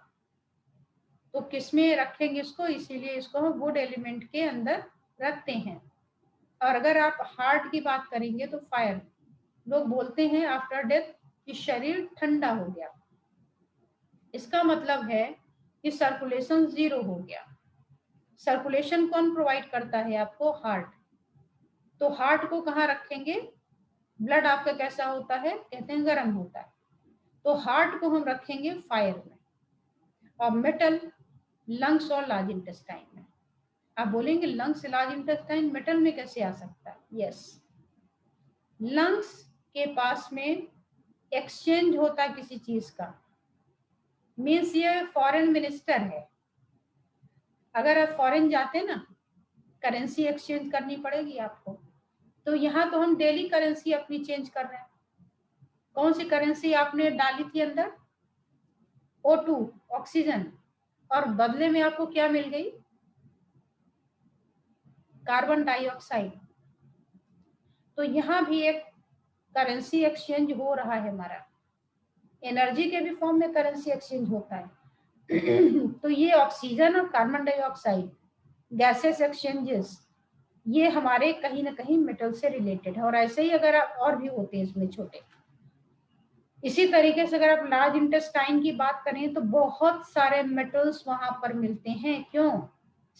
Speaker 1: तो किसमें रखेंगे इसको? इसीलिए इसको हम वुड एलिमेंट के अंदर रखते हैं। और अगर आप हार्ट की बात करेंगे तो फायर, लोग बोलते हैं आफ्टर डेथ कि शरीर ठंडा हो गया, इसका मतलब है कि सर्कुलेशन 0 हो गया। सर्कुलेशन कौन प्रोवाइड करता है आपको? हार्ट। तो हार्ट को कहाँ रखेंगे? ब्लड आपका कैसा होता है? कहते हैं गर्म होता है, तो हार्ट को हम रखेंगे फायर में। और मेटल लंग्स और लार्ज इंटेस्टाइन में। आप बोलेंगे लंग्स लार्ज इंटेस्टाइन मेटल में कैसे आ सकता है? यस, लंग्स के पास में एक्सचेंज होता है किसी चीज का, मीन्स ये फॉरेन मिनिस्टर है। अगर आप फॉरेन जाते ना, करेंसी एक्सचेंज करनी पड़ेगी आपको, तो यहाँ तो हम डेली करेंसी अपनी चेंज कर रहे हैं। कौन सी करेंसी आपने डाली थी अंदर? O2, ऑक्सीजन, और बदले में आपको क्या मिल गई? Carbon dioxide. तो यहाँ भी एक करेंसी एक्सचेंज हो रहा है हमारा। एनर्जी के भी फॉर्म में करेंसी एक्सचेंज होता है। तो ये ऑक्सीजन और कार्बन डाइऑक्साइड गैसेस एक्सचेंजेस, ये हमारे कहीं ना कहीं मेटल से रिलेटेड है। और ऐसे ही अगर और भी होते हैं इसमें छोटे। इसी तरीके से अगर आप लार्ज इंटेस्टाइन की बात करें तो बहुत सारे मेटल्स वहां पर मिलते हैं। क्यों?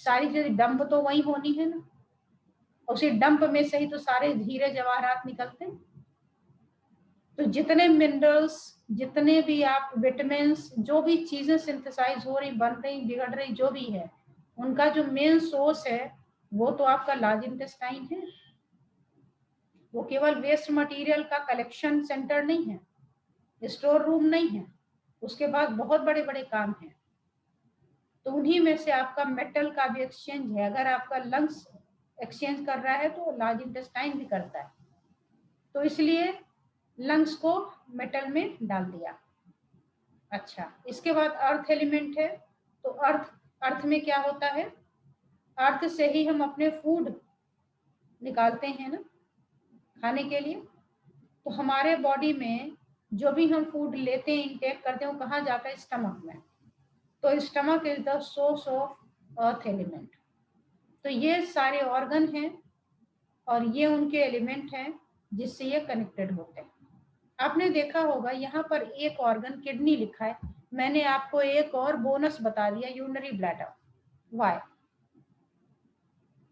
Speaker 1: सारी चीजें डंप तो वही होनी है ना, उसी डंप में से ही तो सारे हीरे जवाहरात निकलते हैं। तो जितने मिनरल्स, जितने भी आप विटामिन, जो भी चीजें सिंथेसाइज हो रही, बन रही, बिगड़ रही, जो भी है, उनका जो मेन सोर्स है वो तो आपका लार्ज इंटेस्टाइन है। वो केवल वेस्ट मटेरियल का कलेक्शन सेंटर नहीं है, स्टोर रूम नहीं है, उसके बाद बहुत बड़े बड़े काम हैं। तो उन्हीं में से आपका मेटल का भी एक्सचेंज है। अगर आपका लंग्स एक्सचेंज कर रहा है तो लार्ज इंटेस्टाइन भी करता है, तो इसलिए लंग्स को मेटल में डाल दिया। अच्छा, इसके बाद अर्थ एलिमेंट है। तो अर्थ में क्या होता है? अर्थ से ही हम अपने फूड निकालते हैं ना खाने के लिए। तो हमारे बॉडी में जो भी हम फूड लेते हैं, इंटेक करते हैं, वो कहाँ जाता है? स्टमक में। तो stomach is the source of earth element. तो ये सारे ऑर्गन हैं और ये उनके एलिमेंट हैं जिससे ये कनेक्टेड होते हैं। आपने देखा होगा यहाँ पर एक ऑर्गन किडनी लिखा है, मैंने आपको एक और बोनस बता दिया, यूरिनरी ब्लैडर। वाई?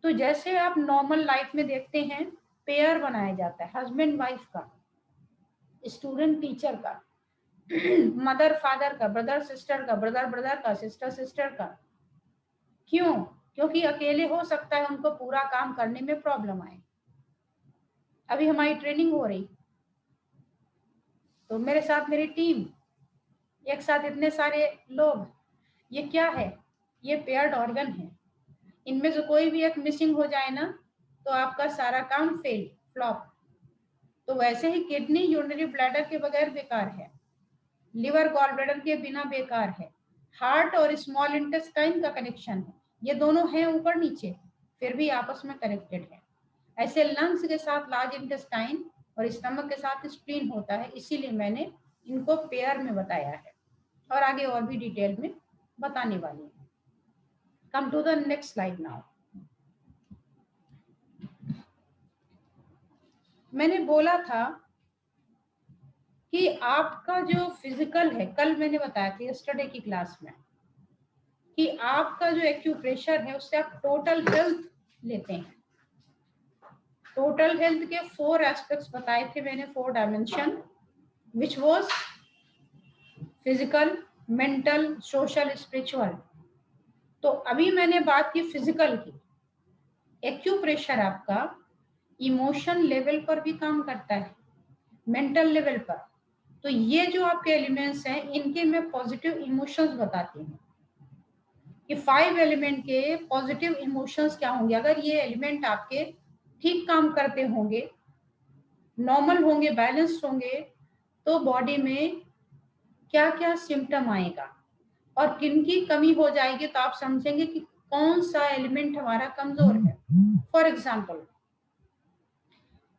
Speaker 1: तो जैसे आप नॉर्मल लाइफ में देखते हैं पेयर बनाया जाता है, हस्बैंड वाइफ का, स्टूडेंट टीचर का, मदर फादर का, ब्रदर सिस्टर का, ब्रदर ब्रदर का, सिस्टर सिस्टर का। क्यों? क्योंकि अकेले हो सकता है उनको पूरा काम करने में प्रॉब्लम आए। अभी हमारी ट्रेनिंग हो रही, तो मेरे साथ मेरी टीम, एक साथ इतने सारे लोग, ये क्या है? ये पेयर्ड ऑर्गन है। इनमें से कोई भी एक मिसिंग हो जाए ना तो आपका सारा काम फेल, फ्लॉप। तो वैसे ही किडनी यूरिनरी ब्लैडर के बगैर बेकार है, लिवर गॉल ब्लैडर के बिना बेकार है, हार्ट और स्मॉल इंटेस्टाइन का कनेक्शन है, ये दोनों हैं ऊपर नीचे, फिर भी आपस में कनेक्टेड है। ऐसे लंग्स के साथ लार्ज इंटेस्टाइन और स्टमक के साथ स्प्लीन होता है, इसीलिए मैंने इनको पेयर में बताया है और आगे और भी डिटेल में बताने वाली हूँ। Come to the next slide now. मैंने बोला था कि आपका जो फिजिकल है, कल मैंने बताया था यस्टरडे की क्लास में, कि आपका जो एक्यूप्रेशर है उससे आप टोटल हेल्थ लेते हैं। टोटल हेल्थ के 4 एस्पेक्ट्स बताए थे मैंने, 4 dimension, which was physical, mental, social, spiritual. तो अभी मैंने बात की फिजिकल की। एक्यूप्रेशर आपका इमोशन लेवल पर भी काम करता है, मेंटल लेवल पर। तो ये जो आपके एलिमेंट्स हैं इनके मैं पॉजिटिव इमोशंस बताती हूँ कि 5 एलिमेंट के पॉजिटिव इमोशंस क्या होंगे। अगर ये एलिमेंट आपके ठीक काम करते होंगे, नॉर्मल होंगे, बैलेंस्ड होंगे, तो बॉडी में क्या क्या सिम्टम आएगा और किन की कमी हो जाएगी, तो आप समझेंगे कि कौन सा एलिमेंट हमारा कमजोर है। For example,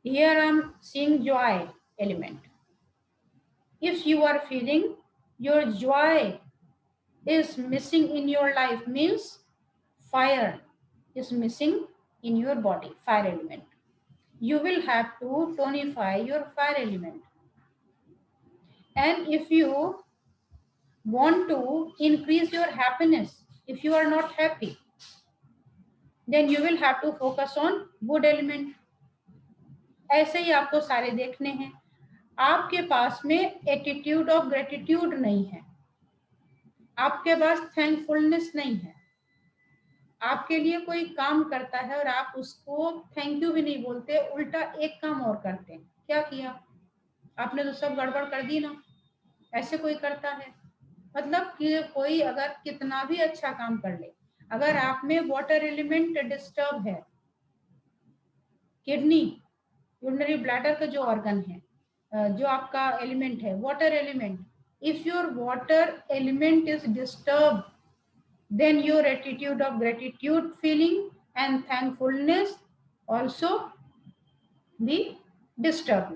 Speaker 1: here I am seeing joy element. If you are feeling your joy is missing in your life, means fire is missing in your body, fire element. You will have to tonify your fire element. And if you want to increase your happiness, if you are not happy, then you will have to focus on wood element. ऐसे ही आपको सारे देखने हैं। आपके पास में attitude of gratitude नहीं है, आपके पास थैंकफुलनेस नहीं है, आपके लिए कोई काम करता है और आप उसको थैंक यू भी नहीं बोलते, उल्टा एक काम और करते हैं। क्या किया आपने? तो सब गड़बड़ कर दी ना। ऐसे कोई करता है? मतलब कि कोई अगर कितना भी अच्छा काम कर ले, अगर आप में वाटर एलिमेंट डिस्टर्ब है, किडनी यूरिनरी ब्लैडर का जो ऑर्गन है, जो आपका एलिमेंट है water element, if your water element is disturb, then your attitude of gratitude feeling and thankfulness also be disturbed.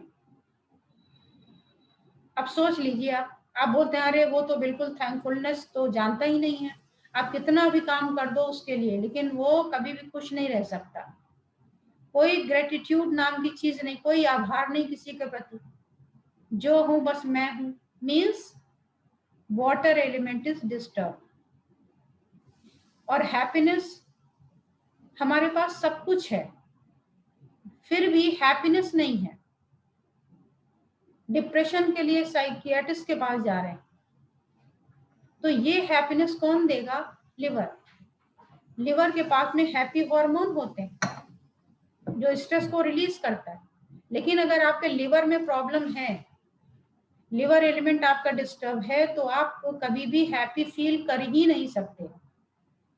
Speaker 1: अब सोच लीजिए, आप बोलते हैं अरे वो तो बिल्कुल थैंकफुलनेस तो जानता ही नहीं है, आप कितना भी काम कर दो उसके लिए, लेकिन वो कभी भी खुश नहीं रह सकता। कोई ग्रेटिट्यूड नाम की चीज नहीं, कोई आभार नहीं किसी के प्रति। जो हूं बस मैं हूं, means water element is disturb. और हैप्पीनेस, हमारे पास सब कुछ है फिर भी हैप्पीनेस नहीं है। डिप्रेशन के लिए साइकियाट्रिस्ट के पास जा रहे हैं, तो ये हैप्पीनेस कौन देगा? लिवर। लिवर के पास में हैप्पी हार्मोन होते हैं जो स्ट्रेस को रिलीज करता है। लेकिन अगर आपके लिवर में प्रॉब्लम है, लिवर एलिमेंट आपका डिस्टर्ब है, तो आप कभी भी हैप्पी फील कर ही नहीं सकते,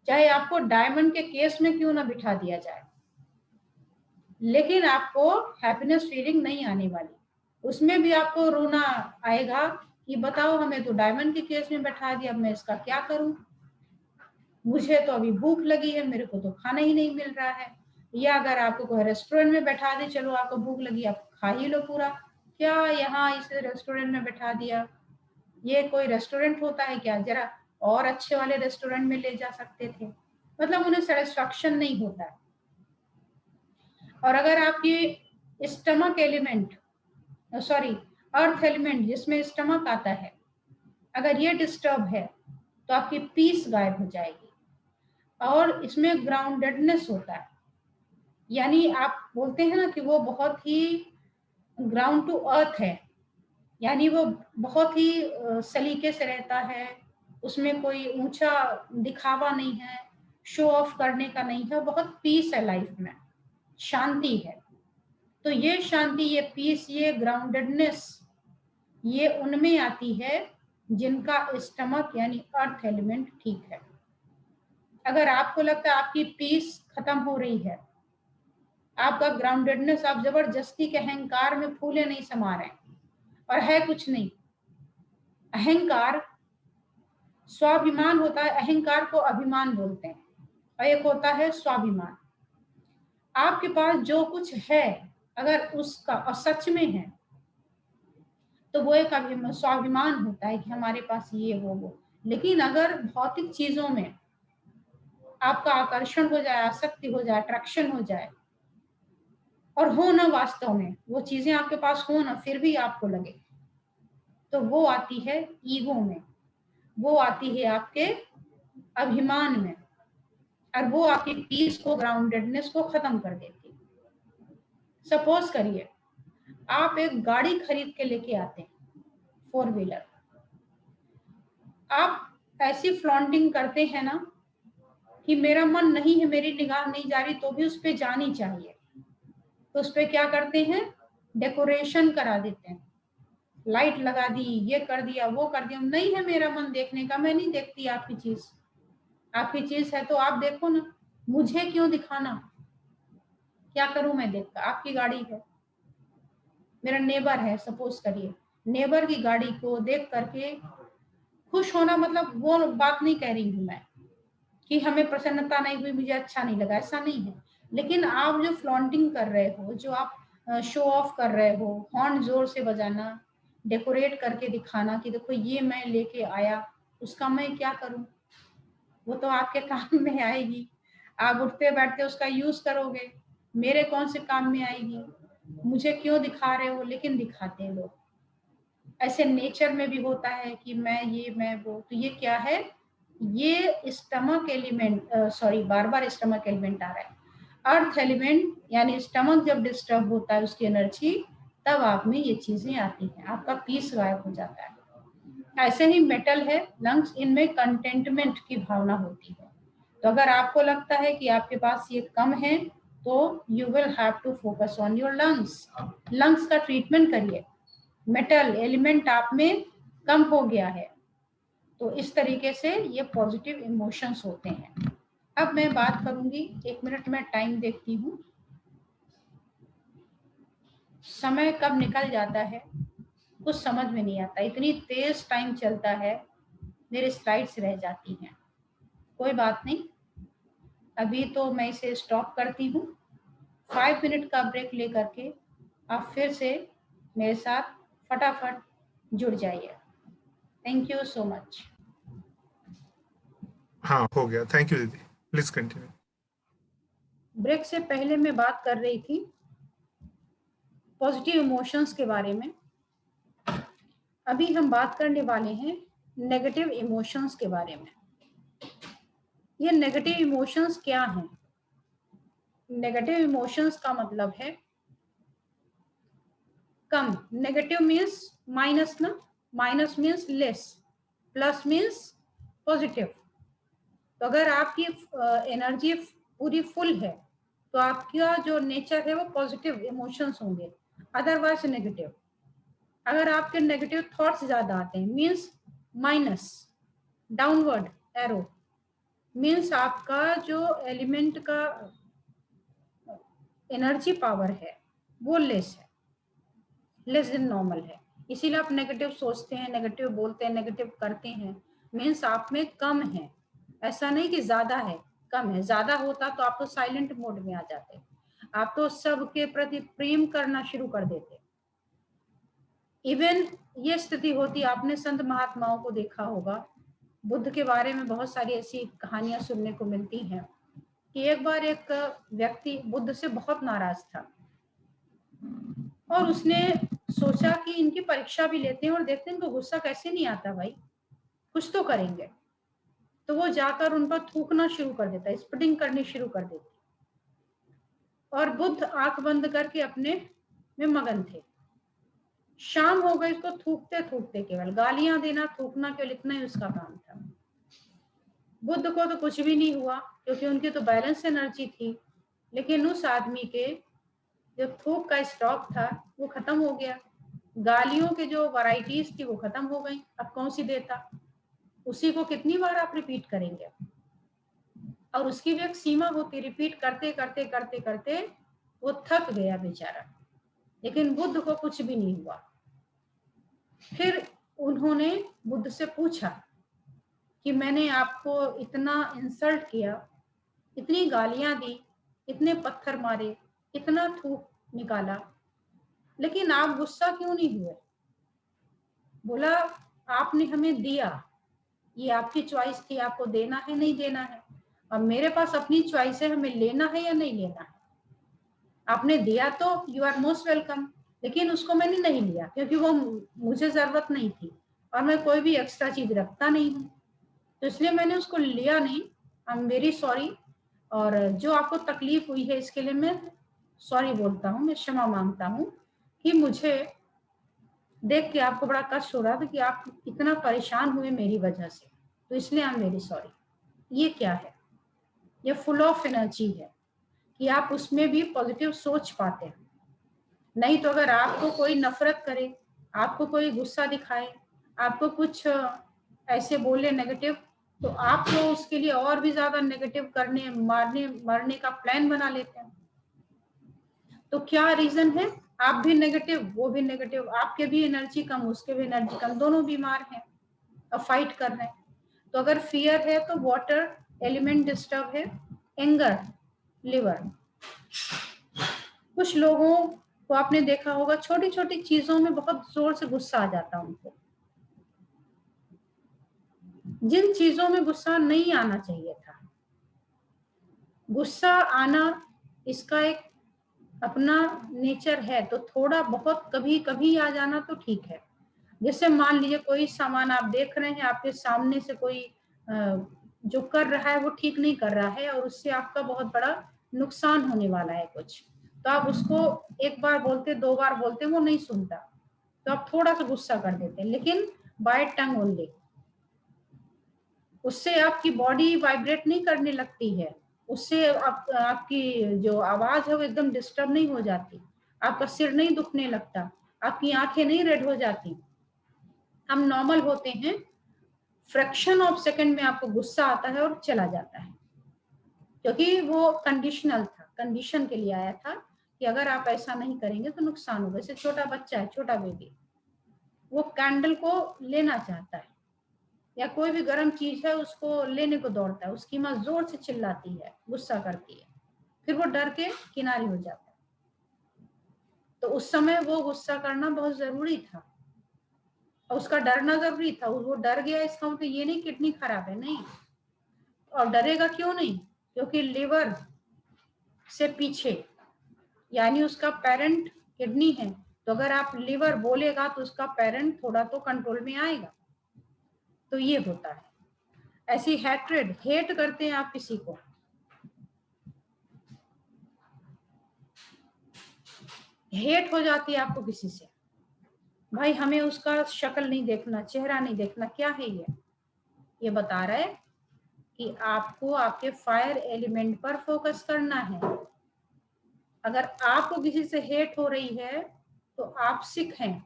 Speaker 1: चाहे आपको डायमंड के केस में क्यों ना बिठा दिया जाए, लेकिन आपको हैप्पीनेस फीलिंग नहीं आने वाली। उसमें भी आपको रोना आएगा कि बताओ हमें तो डायमंड के केस में बैठा दिया, अब मैं इसका क्या करूं, मुझे तो अभी भूख लगी है, मेरे को तो खाना ही नहीं मिल रहा है। या अगर आपको कोई रेस्टोरेंट में बैठा दे, चलो आपको भूख लगी, आप खा ही लो पूरा, क्या यहाँ इस रेस्टोरेंट में बैठा दिया, ये कोई रेस्टोरेंट होता है क्या? जरा और अच्छे वाले रेस्टोरेंट में ले जा सकते थे। मतलब उन्हें सेटिस्फैक्शन नहीं होता है। और अगर आपकी stomach element, sorry earth element जिसमें स्टमक आता है, अगर ये डिस्टर्ब है तो आपकी पीस गायब हो जाएगी। और इसमें ग्राउंडेडनेस होता है, यानी आप बोलते हैं ना कि वो बहुत ही ग्राउंड टू अर्थ है, यानी वो बहुत ही सलीके से रहता है, उसमें कोई ऊंचा दिखावा नहीं है, शो ऑफ करने का नहीं है, बहुत पीस है लाइफ में, शांति है। तो ये शांति, ये पीस, ये ग्राउंडेडनेस, ये उनमें आती है जिनका स्टमक यानी अर्थ एलिमेंट ठीक है। अगर आपको लगता है आपकी पीस खत्म हो रही है, आपका ग्राउंडेडनेस, आप जबरदस्ती के अहंकार में फूले नहीं समा रहे और है कुछ नहीं। अहंकार स्वाभिमान होता है, अहंकार को अभिमान बोलते हैं, और एक होता है स्वाभिमान। आपके पास जो कुछ है अगर उसका और सच में है तो वो एक स्वाभिमान होता है कि हमारे पास ये वो। लेकिन अगर भौतिक चीजों में आपका आकर्षण हो जाए, आसक्ति हो जाए, अट्रैक्शन हो जाए, और हो ना वास्तव में वो चीजें आपके पास हो ना, फिर भी आपको लगे, तो वो आती है ईगो में, वो आती है आपके अभिमान में, और वो आपकी पीस को, ग्राउंडेडनेस को खत्म कर देती है। सपोज करिए आप एक गाड़ी खरीद के लेके आते हैं, 4 व्हीलर, आप ऐसी फ्लॉन्टिंग करते हैं ना कि मेरा मन नहीं है, मेरी निगाह नहीं जा रही, तो भी उस पर जानी चाहिए। तो उस पर क्या करते हैं? डेकोरेशन करा देते हैं, लाइट लगा दी, ये कर दिया, वो कर दिया। नहीं है मेरा मन देखने का, मैं नहीं देखती आपकी चीज, आपकी चीज है तो आप देखो ना, मुझे क्यों दिखाना, क्या करूं मैं देखकर? आपकी गाड़ी है, मेरा नेबर है, सपोज करिए, नेबर की गाड़ी को देख करके खुश होना, मतलब वो बात नहीं कह रही हूं मैं कि हमें प्रसन्नता नहीं हुई, मुझे अच्छा नहीं लगा, ऐसा नहीं है। लेकिन आप जो फ्लॉन्टिंग कर रहे हो, जो आप शो ऑफ कर रहे हो, हॉर्न जोर से बजाना, डेकोरेट करके दिखाना कि देखो ये मैं लेके आया, उसका मैं क्या करूं? वो तो आपके काम में आएगी, आप उठते बैठते उसका यूज करोगे, मेरे कौन से काम में आएगी? मुझे क्यों दिखा रहे हो? लेकिन दिखाते हैं लोग। ऐसे नेचर में भी होता है कि मैं ये, मैं वो। तो ये क्या है? ये स्टमक एलिमेंट, सॉरी बार बार स्टमक एलिमेंट आ रहा है, अर्थ एलिमेंट, यानी स्टमक जब डिस्टर्ब होता है उसकी एनर्जी, तब आप में ये चीजें आती हैं, आपका पीस गायब हो जाता है। ऐसे ही मेटल है, लंग्स, इनमें कंटेंटमेंट की भावना होती है। तो अगर आपको लगता है कि आपके पास ये कम है, तो you will have to focus on your lungs. Lungs का ट्रीटमेंट करिए, मेटल एलिमेंट आप में कम हो गया है। तो इस तरीके से ये पॉजिटिव इमोशंस होते हैं। अब मैं बात करूंगी, 1 मिनट में टाइम देखती हूँ, समय कब निकल जाता है कुछ समझ में नहीं आता, इतनी तेज टाइम चलता है, मेरी स्लाइड्स रह जाती हैं। कोई बात नहीं, अभी तो मैं इसे स्टॉप करती हूँ। 5 मिनट का ब्रेक लेकर के आप फिर से मेरे साथ फटाफट जुड़ जाइए। Thank you so much.
Speaker 2: हाँ हो गया, थैंक यू दीदी, प्लीज कंटिन्यू।
Speaker 1: ब्रेक से पहले मैं बात कर रही थी पॉजिटिव इमोशंस के बारे में। अभी हम बात करने वाले हैं नेगेटिव इमोशंस के बारे में। ये नेगेटिव इमोशंस क्या हैं? नेगेटिव इमोशंस का मतलब है कम। नेगेटिव मीन्स माइनस ना, minus means less, plus means positive. तो अगर आपकी एनर्जी पूरी फुल है तो आपका जो नेचर है वो पॉजिटिव इमोशंस होंगे, अदरवाइज नेगेटिव। अगर आपके नेगेटिव थॉट्स ज्यादा आते हैं means minus, downward arrow means आपका जो एलिमेंट का एनर्जी पावर है वो लेस है, लेस देन नॉर्मल है। इसीलिए आप नेगेटिव सोचते हैं, नेगेटिव बोलते हैं, नेगेटिव करते हैं, मीन्स आप में कम है। ऐसा नहीं कि ज्यादा है, कम है। ज्यादा होता तो आप तो साइलेंट मोड में आ जाते, आप तो सबके प्रति प्रेम करना शुरू कर देते। इवन ये स्थिति होती, आपने संत महात्माओं को देखा होगा, बुद्ध के बारे में बहुत सारी ऐसी कहानियां सुनने को मिलती हैं कि एक बार एक व्यक्ति बुद्ध से बहुत नाराज था और उसने सोचा कि इनकी परीक्षा भी लेते हैं और देखते हैं इनको गुस्सा कैसे नहीं आता, भाई कुछ तो करेंगे। तो वो जाकर उन पर थूकना शुरू कर देता, स्पिटिंग करनी शुरू कर देती, और बुद्ध आंख बंद करके अपने में मगन थे। शाम हो गई, उसको थूकते थूकते, केवल गालियां देना, थूकना, केवल इतना ही उसका काम था। बुद्ध को तो कुछ भी नहीं हुआ क्योंकि उनकी तो बैलेंस एनर्जी थी, लेकिन उस आदमी के जो थूक का स्टॉक था वो खत्म हो गया। गालियों के जो वैरायटीज थी वो खत्म हो गई। अब कौन सी देता, उसी को कितनी बार आप रिपीट करेंगे? और उसकी भी एक सीमा होती, रिपीट करते करते करते करते वो थक गया बेचारा, लेकिन बुद्ध को कुछ भी नहीं हुआ। फिर उन्होंने बुद्ध से पूछा कि मैंने आपको इतना इंसल्ट किया, इतनी गालियां दी, इतने पत्थर मारे, इतना थूक निकाला, लेकिन आप गुस्सा क्यों नहीं हुए? बोला आपने हमें दिया, ये आपकी चॉइस थी, आपको देना है नहीं देना है। अब मेरे पास अपनी चॉइस है, हमें लेना है या नहीं लेना है। आपने दिया तो यू आर मोस्ट वेलकम, लेकिन उसको मैंने नहीं लिया क्योंकि वो मुझे जरूरत नहीं थी और मैं कोई भी एक्स्ट्रा चीज रखता नहीं हूँ, तो इसलिए मैंने उसको लिया नहीं। आई एम वेरी सॉरी, और जो आपको तकलीफ हुई है इसके लिए मैं सॉरी बोलता हूँ, मैं क्षमा मांगता हूँ कि मुझे देख के आपको बड़ा कष्ट हो रहा था कि आप इतना परेशान हुए मेरी वजह से, तो इसलिए आई एम वेरी सॉरी। ये क्या है? ये फुल ऑफ एनर्जी है कि आप उसमें भी पॉजिटिव सोच पाते हैं। नहीं तो अगर आपको कोई नफरत करे, आपको कोई गुस्सा दिखाए, आपको कुछ ऐसे बोले नेगेटिव, तो आप तो उसके लिए और भी ज्यादा नेगेटिव करने, मारने मरने का प्लान बना लेते हैं। तो क्या रीजन है? आप भी नेगेटिव, वो भी नेगेटिव, आपके भी एनर्जी कम, उसके भी एनर्जी कम, दोनों बीमार हैं और फाइट कर रहे हैं। तो अगर फियर है तो वाटर एलिमेंट डिस्टर्ब है, एंगर लिवर। कुछ लोगों को आपने देखा होगा छोटी छोटी चीजों में बहुत जोर से गुस्सा आ जाता है उनको, जिन चीजों में गुस्सा नहीं आना चाहिए था। गुस्सा आना इसका एक अपना नेचर है, तो थोड़ा बहुत कभी कभी आ जाना तो ठीक है। जैसे मान लीजिए कोई सामान आप देख रहे हैं, आपके सामने से कोई जो कर रहा है वो ठीक नहीं कर रहा है और उससे आपका बहुत बड़ा नुकसान होने वाला है कुछ, तो आप उसको एक बार बोलते, दो बार बोलते, वो नहीं सुनता, तो आप थोड़ा सा गुस्सा कर देते हैं, लेकिन बाय टंग ओनली। उससे आपकी बॉडी वाइब्रेट नहीं करने लगती है, उससे आपकी जो आवाज है वो एकदम डिस्टर्ब नहीं हो जाती, आपका सिर नहीं दुखने लगता, आपकी आंखें नहीं रेड हो जाती। हम नॉर्मल होते हैं, फ्रैक्शन ऑफ सेकंड में आपको गुस्सा आता है और चला जाता है, क्योंकि वो कंडीशनल था, कंडीशन के लिए आया था कि अगर आप ऐसा नहीं करेंगे तो नुकसान होगा। जैसे छोटा बच्चा है, छोटा बेबी, वो कैंडल को लेना चाहता है या कोई भी गर्म चीज है उसको लेने को दौड़ता है, उसकी माँ जोर से चिल्लाती है, गुस्सा करती है, फिर वो डर के किनारे हो जाता है। तो उस समय वो गुस्सा करना बहुत जरूरी था और उसका डरना जरूरी था। वो डर गया, इसका मतलब ये नहीं किडनी खराब है, नहीं। और डरेगा क्यों नहीं? क्योंकि लिवर से पीछे, यानी उसका पेरेंट किडनी है, तो अगर आप लिवर बोलेगा तो उसका पेरेंट थोड़ा तो कंट्रोल में आएगा। तो ये होता है। ऐसी हैट्रेड, हेट करते हैं आप किसी को, हेट हो जाती है आपको किसी से, भाई हमें उसका शक्ल नहीं देखना, चेहरा नहीं देखना, क्या है ये बता रहा है कि आपको आपके फायर एलिमेंट पर फोकस करना है। अगर आपको किसी से हेट हो रही है तो आप सिक हैं,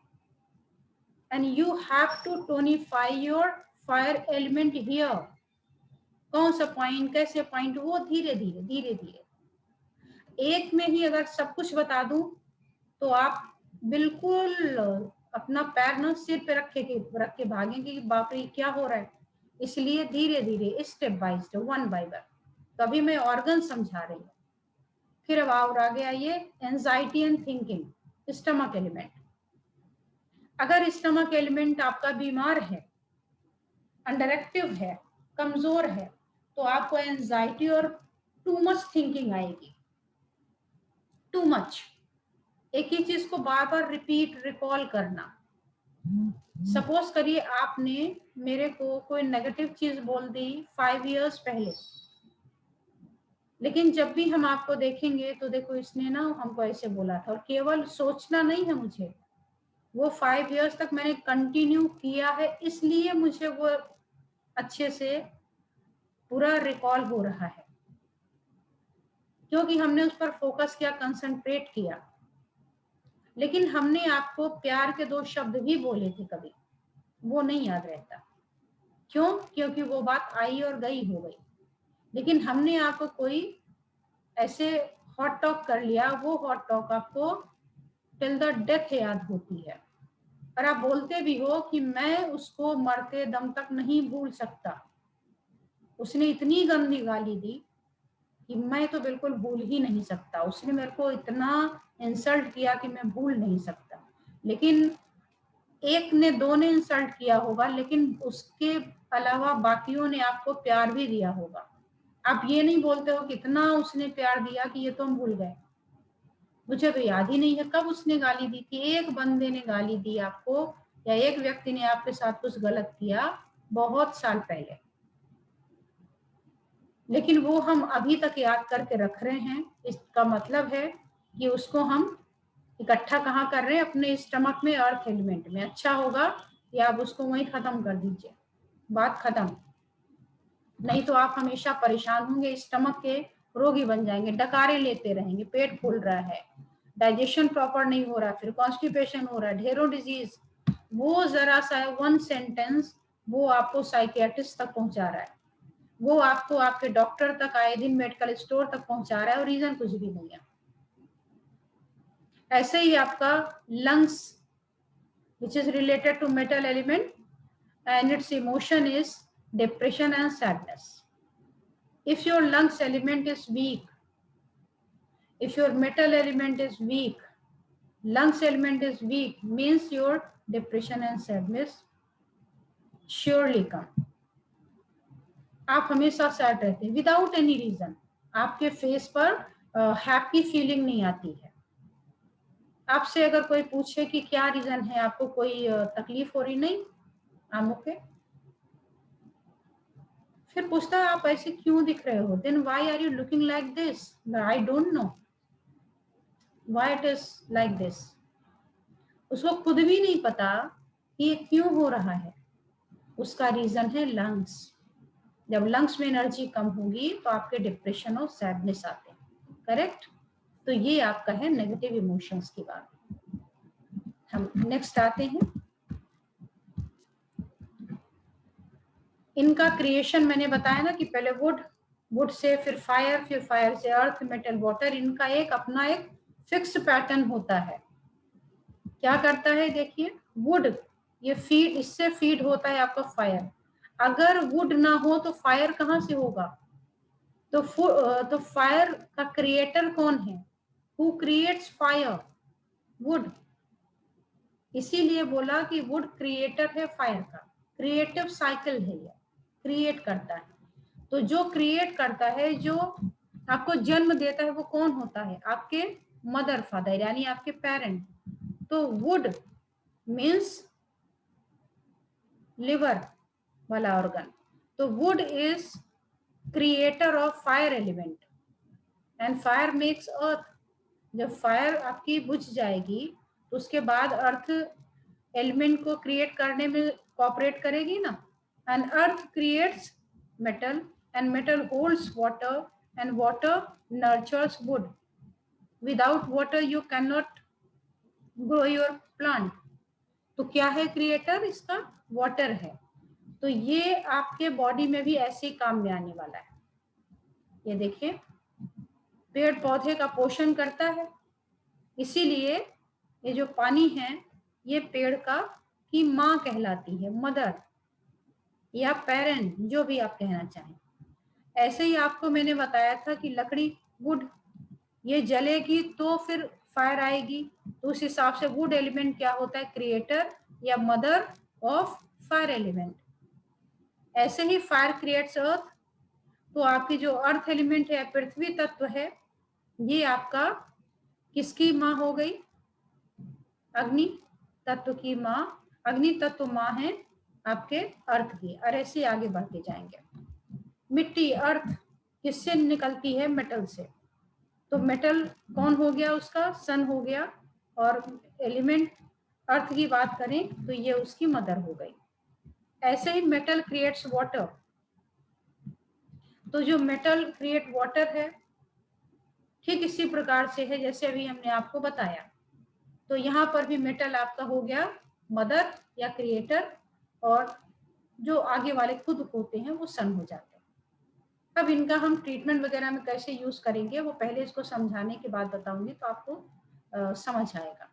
Speaker 1: and you have to tonify your fire element here. कौन सा पॉइंट, कैसे पॉइंट, वो धीरे धीरे धीरे धीरे, एक में ही अगर सब कुछ बता दूं तो आप बिल्कुल अपना पैर ना सिर पे रख के भागेंगे कि बाप रे क्या हो रहा है। इसलिए धीरे धीरे, step by step, one by one. तो अभी मैं ऑर्गन समझा रही हूँ। फिर अब और आगे आइए, anxiety and thinking, stomach element. अगर स्टमक एलिमेंट आपका बीमार है, अंडर एक्टिव है, कमजोर है, तो आपको एंजाइटी और टू मच थिंकिंग आएगी। टू मच, एक ही चीज को बार बार रिपीट, रिकॉल करना। सपोज करिए आपने मेरे को कोई नेगेटिव चीज बोल दी 5 इयर्स पहले, लेकिन जब भी हम आपको देखेंगे तो देखो इसने ना हमको ऐसे बोला था, और केवल सोचना नहीं है मुझे, वो 5 इयर्स तक मैंने कंटिन्यू किया है, इसलिए मुझे वो अच्छे से पूरा रिकॉल हो रहा है, क्योंकि हमने उस पर फोकस किया, कंसंट्रेट किया। लेकिन हमने आपको प्यार के 2 शब्द भी बोले थे कभी, वो नहीं याद रहता। क्यों? क्योंकि वो बात आई और गई हो गई। लेकिन हमने आपको कोई ऐसे हॉट टॉक कर लिया, वो हॉट टॉक आपको टिल द डेथ याद होती है, और आप बोलते भी हो कि मैं उसको मरते दम तक नहीं भूल सकता। उसने इतनी गंदी गाली दी कि मैं तो बिल्कुल भूल ही नहीं सकता। उसने मेरे को इतना इंसल्ट किया कि मैं भूल नहीं सकता। लेकिन एक ने, 2 ने इंसल्ट किया होगा, लेकिन उसके अलावा बाकियों ने आपको प्यार भी दिया होगा। आप ये नहीं बोलते हो कितना उसने प्यार दिया कि ये तो हम भूल गए, मुझे तो याद ही नहीं है कब उसने गाली दी थी। एक बंदे ने गाली दी आपको, या एक व्यक्ति ने आपके साथ कुछ गलत किया बहुत साल पहले, लेकिन वो हम अभी तक याद करके रख रहे हैं। इसका मतलब है कि उसको हम इकट्ठा कहाँ कर रहे हैं, अपने स्टमक में, अर्थ एलिमेंट में। अच्छा होगा कि आप उसको वहीं खत्म कर दीजिए, बात खत्म। नहीं तो आप हमेशा परेशान होंगे, स्टमक के रोगी बन जाएंगे, डकारे लेते रहेंगे, पेट फूल रहा है, डाइजेशन प्रॉपर नहीं हो रहा, फिर कॉन्स्टिपेशन हो रहा है, ढेरों डिजीज। वो जरा सा 1 सेंटेंस वो आपको साइकियाट्रिस्ट तक पहुंचा रहा है, वो आपको आपके डॉक्टर तक, आए दिन मेडिकल स्टोर तक पहुंचा रहा है, और रीजन कुछ भी नहीं है। ऐसे ही आपका lungs, which is related to metal element, and its emotion is depression and sadness. If your lungs element is weak, if your metal element is weak, lungs element is weak, means your depression and sadness surely come. आप हमेशा sad रहते हैं without any reason, आपके face पर happy feeling नहीं आती है। आपसे अगर कोई पूछे कि क्या रीजन है, आपको कोई तकलीफ हो रही, नहीं, I'm okay। फिर पूछता है आप ऐसे क्यों दिख रहे हो, then why are you looking like this, I don't know why it is like this. उसको खुद भी नहीं पता कि ये क्यों हो रहा है। उसका रीजन है लंग्स। जब लंग्स में एनर्जी कम होगी तो आपके डिप्रेशन और सैडनेस आते हैं, करेक्ट। तो ये आपका है नेगेटिव इमोशंस की बात। हम नेक्स्ट आते हैं। इनका क्रिएशन मैंने बताया ना कि पहले वुड, वुड से फिर फायर से अर्थ, मेटल, वाटर। इनका एक अपना एक फिक्स पैटर्न होता है। क्या करता है देखिए, वुड ये फीड, इससे फीड होता है आपका फायर। अगर वुड ना हो तो फायर कहाँ से होगा? तो फायर का क्रिएटर कौन है? Who creates fire? वुड। इसीलिए बोला कि वुड क्रिएटर है फायर का, क्रिएटिव साइकिल है, ये क्रिएट करता है। तो जो क्रिएट करता है, जो आपको जन्म देता है, वो कौन होता है? आपके मदर फादर, यानी आपके पेरेंट। तो वुड मीन्स लिवर वाला ऑर्गन। तो wood is creator of fire element and fire makes earth. जब फायर आपकी बुझ जाएगी तो उसके बाद अर्थ एलिमेंट को क्रिएट करने में कोऑपरेट करेगी ना। And earth creates metal and metal holds water and water nurtures would. Without water you can not grow your plant. तो क्या है क्रिएटर इसका? वाटर है। तो ये आपके बॉडी में भी ऐसे ही काम में आने वाला है। ये देखिए, पेड़ पौधे का पोषण करता है, इसीलिए ये जो पानी है ये पेड़ की माँ कहलाती है, मदर या पेरेंट, जो भी आप कहना चाहें। ऐसे ही आपको मैंने बताया था कि लकड़ी वुड, ये जलेगी तो फिर फायर आएगी, तो उस हिसाब से वुड एलिमेंट क्या होता है? क्रिएटर या मदर ऑफ फायर एलिमेंट। ऐसे ही फायर क्रिएट्स अर्थ। तो आपकी जो अर्थ एलिमेंट है, पृथ्वी तत्व है, ये आपका किसकी माँ हो गई? अग्नि तत्व की माँ। अग्नि तत्व माँ है आपके अर्थ की। और ऐसे आगे बढ़ते जाएंगे। मिट्टी, अर्थ किससे निकलती है? मेटल से। तो मेटल कौन हो गया? उसका सन हो गया। और एलिमेंट अर्थ की बात करें तो ये उसकी मदर हो गई। ऐसे ही मेटल क्रिएट्स वाटर। तो जो मेटल क्रिएट वाटर है, ठीक इसी प्रकार से है जैसे अभी हमने आपको बताया। तो यहाँ पर भी मेटल आपका हो गया मदर या क्रिएटर, और जो आगे वाले खुद होते हैं वो सन हो जाते हैं। अब इनका हम ट्रीटमेंट वगैरह में कैसे यूज करेंगे वो पहले इसको समझाने के बाद बताऊंगी, तो आपको समझ आएगा।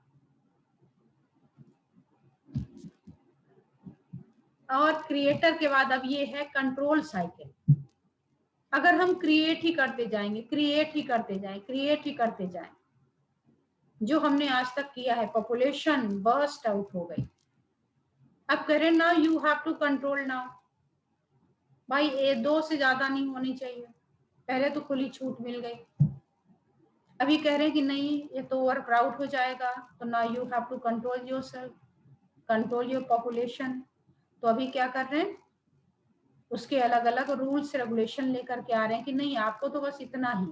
Speaker 1: और क्रिएटर के बाद अब ये है कंट्रोल साइकिल। अगर हम क्रिएट ही करते जाएंगे, क्रिएट ही करते जाएं, क्रिएट ही करते जाएं, जो हमने आज तक किया है, पॉपुलेशन बर्स्ट आउट हो गई। अब करें ना, you have to control now. भाई ये 2 से ज्यादा नहीं होनी चाहिए। पहले तो खुली छूट मिल गई, अभी कह रहे हैं कि नहीं ये तो ओवर क्राउड हो जाएगा, तो ना you have to control yourself, control your population. तो अभी क्या कर रहे हैं? उसके अलग अलग रूल्स रेगुलेशन लेकर के आ रहे हैं कि नहीं आपको तो बस इतना ही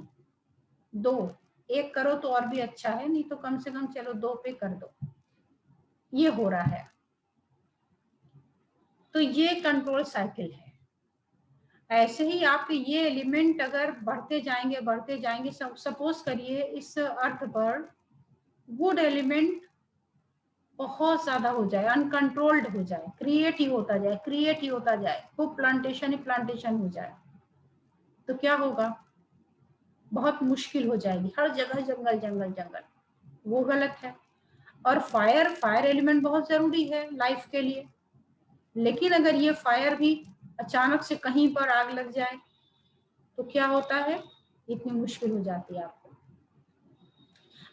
Speaker 1: 2, 1 करो तो और भी अच्छा है, नहीं तो कम से कम चलो 2 पे कर दो। ये हो रहा है। तो ये कंट्रोल साइकिल है। ऐसे ही आपके ये एलिमेंट अगर बढ़ते जाएंगे, सपोज करिए इस अर्थ पर वुड एलिमेंट बहुत ज्यादा हो जाए, अनकंट्रोल्ड हो जाए, क्रिएट ही होता जाए, खूब प्लांटेशन ही प्लांटेशन हो जाए, तो क्या होगा? बहुत मुश्किल हो जाएगी, हर जगह जंगल जंगल जंगल, वो गलत है। और फायर एलिमेंट बहुत जरूरी है लाइफ के लिए, लेकिन अगर ये फायर भी अचानक से कहीं पर आग लग जाए तो क्या होता है? इतनी मुश्किल हो जाती है आपको।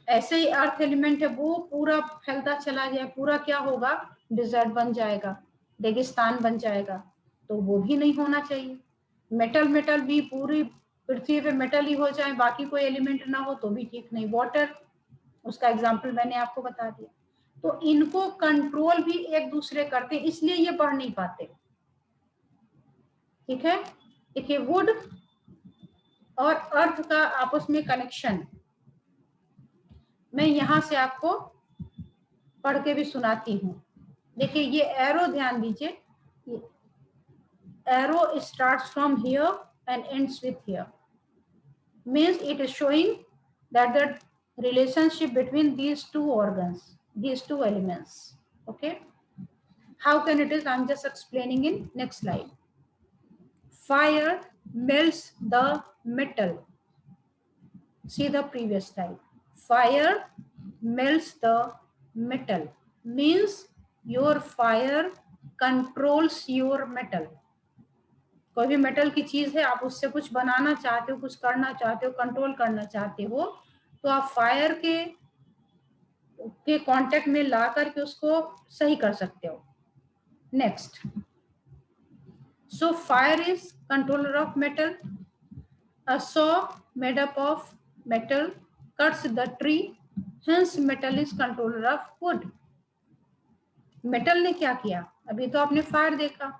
Speaker 1: ऐसे ही अर्थ एलिमेंट है, वो पूरा फैलता चला जाए, पूरा क्या होगा? डिजर्ट बन जाएगा, रेगिस्तान बन जाएगा, तो वो भी नहीं होना चाहिए। मेटल भी पूरी पृथ्वी पे मेटल ही हो जाए, बाकी कोई एलिमेंट ना हो तो भी ठीक नहीं। वाटर, उसका एग्जाम्पल मैंने आपको बता दिया। तो इनको कंट्रोल भी एक दूसरे करते, इसलिए ये बढ़ नहीं पाते। ठीक है, देखिए वुड और अर्थ का आपस में कनेक्शन मैं यहां से आपको पढ़ के भी सुनाती हूँ। देखिए ये एरो ध्यान दीजिए, arrow starts from here and ends with here, means it is showing that the relationship between these two organs, these two elements. Okay, how can it is? I'm just explaining in next slide. Fire melts the metal. See the previous slide. Fire melts the metal, means your fire controls your metal. कोई भी metal की चीज है, आप उससे कुछ बनाना चाहते हो, कुछ करना चाहते हो, कंट्रोल करना चाहते हो, तो आप फायर के कांटेक्ट में ला करके उसको सही कर सकते हो। Next, so fire is controller of metal. A saw made up of metal cuts the tree Hence metal is controller of wood. Metal ने क्या किया? अभी तो आपने फायर देखा.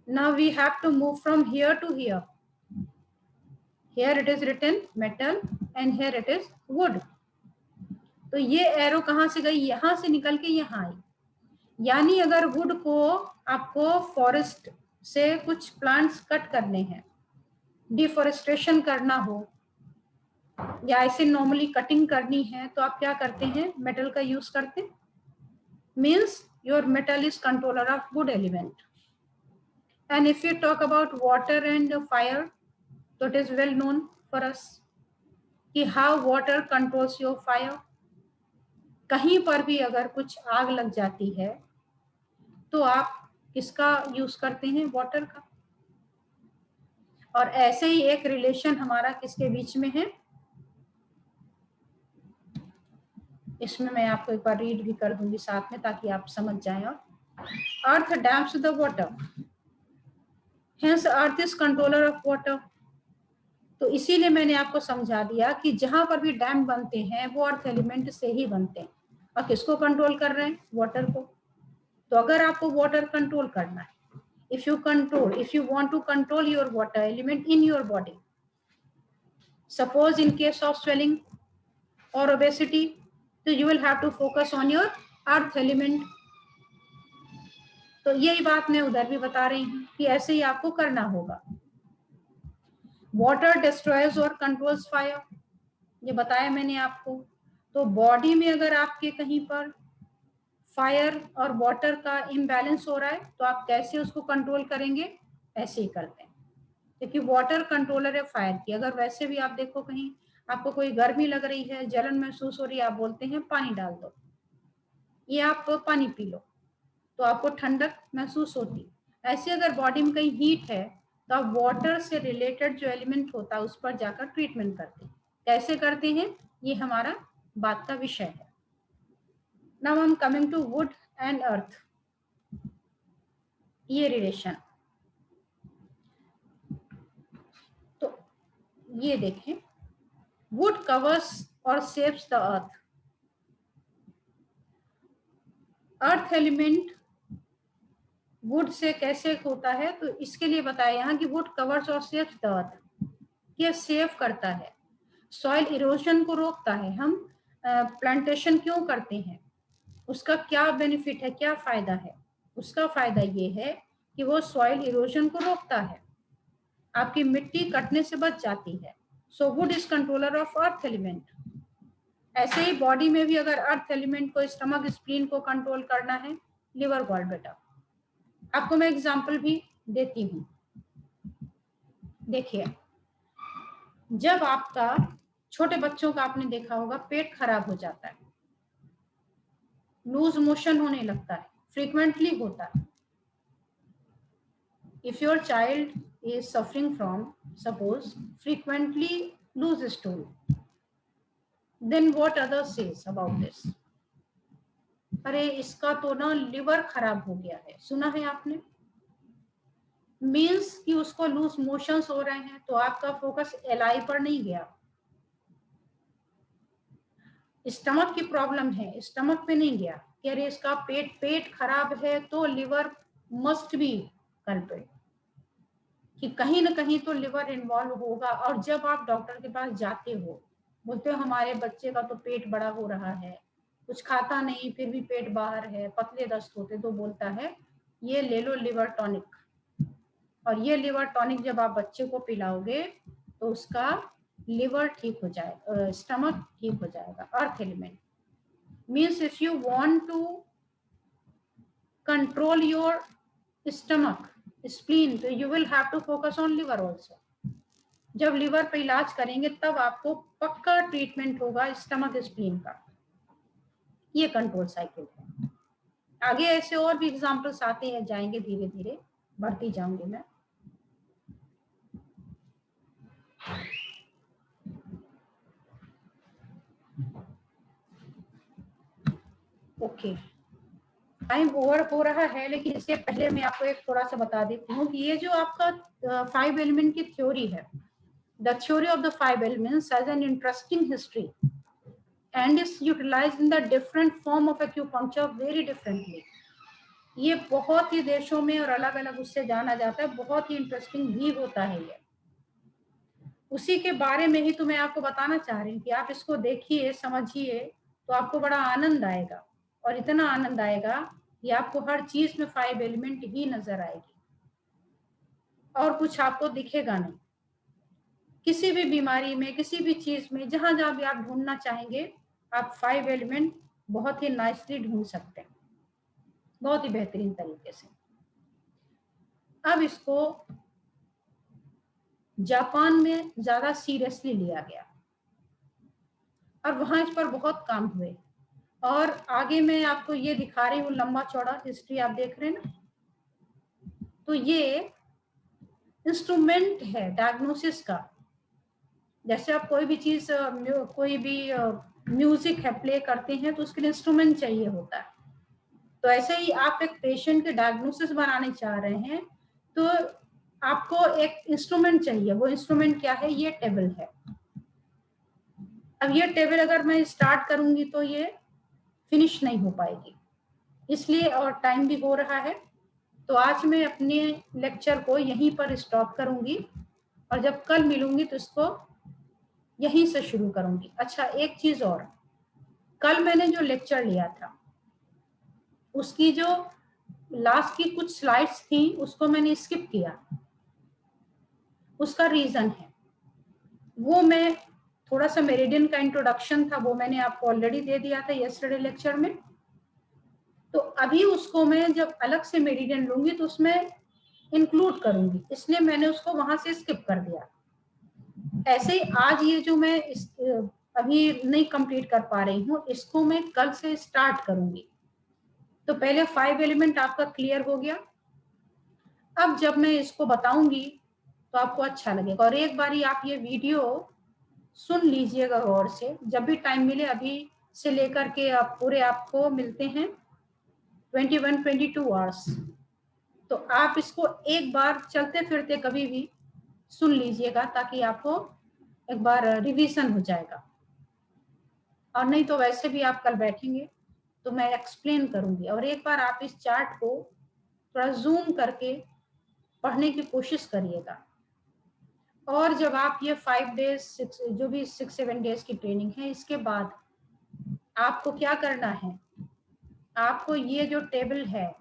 Speaker 1: Now we have to move from here to here. Here it is written metal and here it is wood. तो ये arrow कहाँ से गई? यहाँ से निकल के यहाँ आई. यानी अगर वुड को आपको फॉरेस्ट से कुछ प्लांट्स कट करने हैं, डिफॉरेस्टेशन करना हो या ऐसे नॉर्मली कटिंग करनी है, तो आप क्या करते हैं? मेटल का यूज करते. Means your metal is controller of wood element. And if you talk about water and fire, तो it is well known for us कि how water controls your fire. कहीं पर भी अगर कुछ आग लग जाती है तो आप किसका यूज करते हैं? वाटर का. और ऐसे ही एक रिलेशन हमारा किसके बीच में है? इसमें मैं आपको एक बार रीड भी कर दूंगी साथ में ताकि आप समझ जाएं. और earth damps the water, hence earth is controller of water. तो इसीलिए मैंने आपको समझा दिया कि जहां पर भी डैम बनते हैं वो अर्थ एलिमेंट से ही बनते हैं. और किसको कंट्रोल कर रहे हैं? वाटर को. तो अगर आपको वाटर कंट्रोल करना है, if you want to control your water element in your body, suppose in case of swelling or obesity, so you will have to focus on your earth element. तो यही बात मैं उधर भी बता रही हूँ कि ऐसे ही आपको करना होगा. water destroys or controls fire, ये बताया मैंने आपको. तो बॉडी में अगर आपके कहीं पर फायर और वाटर का इम्बैलेंस हो रहा है तो आप कैसे उसको कंट्रोल करेंगे? ऐसे ही करते हैं, क्योंकि वाटर कंट्रोलर है फायर की. अगर वैसे भी आप देखो कहीं आपको कोई गर्मी लग रही है, जलन महसूस हो रही है, आप बोलते हैं पानी डाल दो, ये आप पानी पी लो, तो आपको ठंडक महसूस होती. ऐसे अगर बॉडी में कहीं हीट है तो आप वाटर से रिलेटेड जो एलिमेंट होता है उस पर जाकर ट्रीटमेंट करते हैं. कैसे करते हैं ये हमारा बात का विषय है. Now I'm coming to wood and earth. ये रिलेशन. तो ये देखें, wood covers or shapes the earth. Earth element would say कैसे होता है? तो इसके लिए बताया यहाँ कि वुड कवर्स और शेप्स द अर्थ. ये सेव करता है, सॉइल इरोजन को रोकता है. हम प्लांटेशन क्यों करते हैं? उसका क्या बेनिफिट है, क्या फायदा है? उसका फायदा ये है कि वो सॉइल इरोजन को रोकता है, आपकी मिट्टी कटने से बच जाती है. So would is controller of earth element. ऐसे ही बॉडी में भी अगर अर्थ एलिमेंट को, स्टमक स्प्लीन को कंट्रोल करना है, लिवर गॉल बेटा. आपको मैं एग्जांपल भी देती हूँ. देखिए, जब आपका छोटे बच्चों का आपने देखा होगा पेट खराब हो जाता है, लूज मोशन होने लगता है, फ्रीक्वेंटली होता है. If your child is suffering from suppose frequently loose stool, then what others says about this? अरे इसका तो ना लिवर खराब हो गया है. सुना है आपने? मीन्स कि उसको लूज मोशंस हो रहे हैं, तो आपका फोकस एलआई पर नहीं गया. स्टमक की प्रॉब्लम है, स्टमक पे नहीं गया कि अरे इसका पेट खराब है तो लिवर मस्ट बी कल्प्रिट, कि कहीं ना कहीं तो लिवर इन्वॉल्व होगा. और जब आप डॉक्टर के पास जाते हो, बोलते हो हमारे बच्चे का तो पेट बड़ा हो रहा है, कुछ खाता नहीं फिर भी पेट बाहर है, पतले दस्त होते, तो बोलता है ये ले लो लिवर टॉनिक. और ये लिवर टॉनिक जब आप बच्चे को पिलाओगे तो उसका लिवर ठीक हो जाएगा, स्टमक ठीक हो जाएगा. Earth element means if you want to control your stomach spleen, तो you will have to focus on liver also. जब लिवर पे इलाज करेंगे तब आपको पक्का ट्रीटमेंट होगा स्टमक स्प्लीन का. ये कंट्रोल साइकिल है. आगे ऐसे और भी एग्जांपल्स आते हैं, जाएंगे धीरे धीरे, बढ़ती जाऊंगी मैं. ओके, टाइम ओवर हो रहा है, लेकिन इससे पहले मैं आपको एक थोड़ा सा बता देती हूँ कि ये जो आपका 5 एलिमेंट की थ्योरी है, the theory of the 5 elements has an interesting history. and is utilized in the different form of acupuncture very differently. ये बहुत ही देशों में और अलग अलग उससे जाना जाता है, बहुत ही इंटरेस्टिंग भी होता है ये। उसी के बारे में ही तो मैं आपको बताना चाह रही हूँ कि आप इसको देखिए, समझिए, तो आपको बड़ा आनंद आएगा, और इतना आनंद आएगा कि आपको हर चीज में 5 एलिमेंट ही नजर आएगी और कुछ आपको दिखेगा नहीं। किसी भी बीमारी में, किसी भी चीज में, जहां जहां भी आप ढूंढना चाहेंगे, आप 5 एलिमेंट बहुत ही नाइसली ढूंढ सकते हैं, बहुत ही बेहतरीन तरीके से। अब इसको जापान में ज्यादा सीरियसली लिया गया और वहां इस पर बहुत काम हुए, और आगे मैं आपको ये दिखा रही हूँ लंबा चौड़ा हिस्ट्री, आप देख रहे हैं ना। तो ये इंस्ट्रूमेंट है डायग्नोसिस का। जैसे आप कोई भी चीज, कोई भी म्यूजिक है प्ले करते हैं तो उसके लिए इंस्ट्रूमेंट चाहिए होता है, तो ऐसे ही आप एक पेशेंट के डायग्नोसिस बनाने चाह रहे हैं तो आपको एक इंस्ट्रूमेंट चाहिए। वो इंस्ट्रूमेंट क्या है? ये टेबल है। अब ये टेबल अगर मैं स्टार्ट करूंगी तो ये फिनिश नहीं हो पाएगी, इसलिए, और टाइम भी हो रहा है, तो आज मैं अपने लेक्चर को यहीं पर स्टॉप करूंगी और जब कल मिलूंगी तो इसको यहीं से शुरू करूंगी। अच्छा, एक चीज और, कल मैंने जो लेक्चर लिया था उसकी जो लास्ट की कुछ स्लाइड्स थी उसको मैंने स्किप किया। उसका रीजन है, वो मैं थोड़ा सा मेरिडियन का इंट्रोडक्शन था, वो मैंने आपको ऑलरेडी दे दिया था यस्टरडे लेक्चर में, तो अभी उसको मैं जब अलग से मेरिडियन लूंगी तो उसमें इंक्लूड करूंगी, इसलिए मैंने उसको वहां से स्किप कर दिया। ऐसे ही आज ये जो मैं अभी नहीं कंप्लीट कर पा रही हूँ, इसको मैं कल से स्टार्ट करूंगी। तो पहले 5 एलिमेंट आपका क्लियर हो गया। अब जब मैं इसको बताऊंगी तो आपको अच्छा लगेगा, और एक बारी आप ये वीडियो सुन लीजिएगा गौर से, जब भी टाइम मिले। अभी से लेकर के आप पूरे आपको मिलते हैं 21-22 आवर्स, तो आप इसको एक बार चलते फिरते कभी भी सुन लीजिएगा ताकि आपको एक बार रिवीजन हो जाएगा। और नहीं तो वैसे भी आप कल बैठेंगे तो मैं एक्सप्लेन करूंगी, और एक बार आप इस चार्ट को थोड़ा जूम करके पढ़ने की कोशिश करिएगा। और जब आप ये 5 डेज, जो भी 6-7 डेज की ट्रेनिंग है, इसके बाद आपको क्या करना है, आपको ये जो टेबल है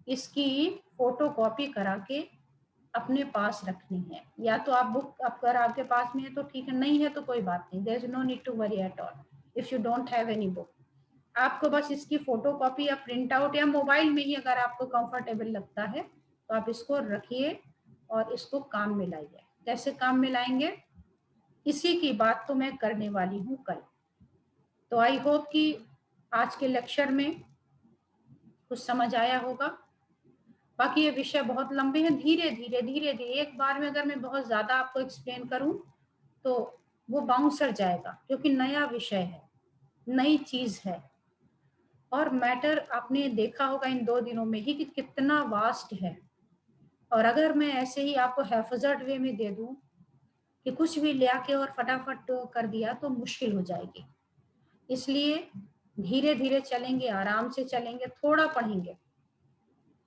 Speaker 1: इसकी फोटो कॉपी करा के अपने पास रखनी है। या तो आप बुक, अगर आपके पास में है तो ठीक है, नहीं है तो कोई बात नहीं, there is no need to worry at all if you don't have any book. आपको बस इसकी फोटो कॉपी या प्रिंट आउट या मोबाइल में ही अगर आपको कंफर्टेबल लगता है तो आप इसको रखिए और इसको काम में लाइए। कैसे काम में लाएंगे, इसी की बात तो मैं करने वाली हूँ कल। तो आई होप कि आज के लेक्चर में कुछ समझ आया होगा। बाकी ये विषय बहुत लंबे हैं, धीरे धीरे धीरे धीरे, एक बार में अगर मैं बहुत ज्यादा आपको एक्सप्लेन करूं तो वो बाउंसर जाएगा, क्योंकि नया विषय है, नई चीज है, और मैटर आपने देखा होगा इन 2 दिनों में ही कि कितना वास्ट है। और अगर मैं ऐसे ही आपको हैफजर्ड वे में दे दूं कि कुछ भी ले आके और फटाफट कर दिया तो मुश्किल हो जाएगी। इसलिए धीरे धीरे चलेंगे, आराम से चलेंगे, थोड़ा पढ़ेंगे,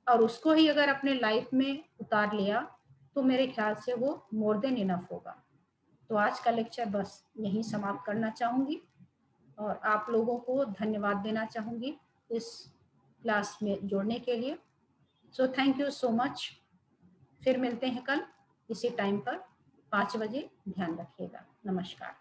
Speaker 1: और उसको ही अगर अपने लाइफ में उतार लिया तो मेरे ख्याल से वो मोर देन इनफ होगा। तो आज का लेक्चर बस यहीं समाप्त करना चाहूँगी और आप लोगों को धन्यवाद देना चाहूँगी इस क्लास में जुड़ने के लिए। So thank you so much. फिर मिलते हैं कल इसी टाइम पर 5 बजे। ध्यान रखिएगा। नमस्कार।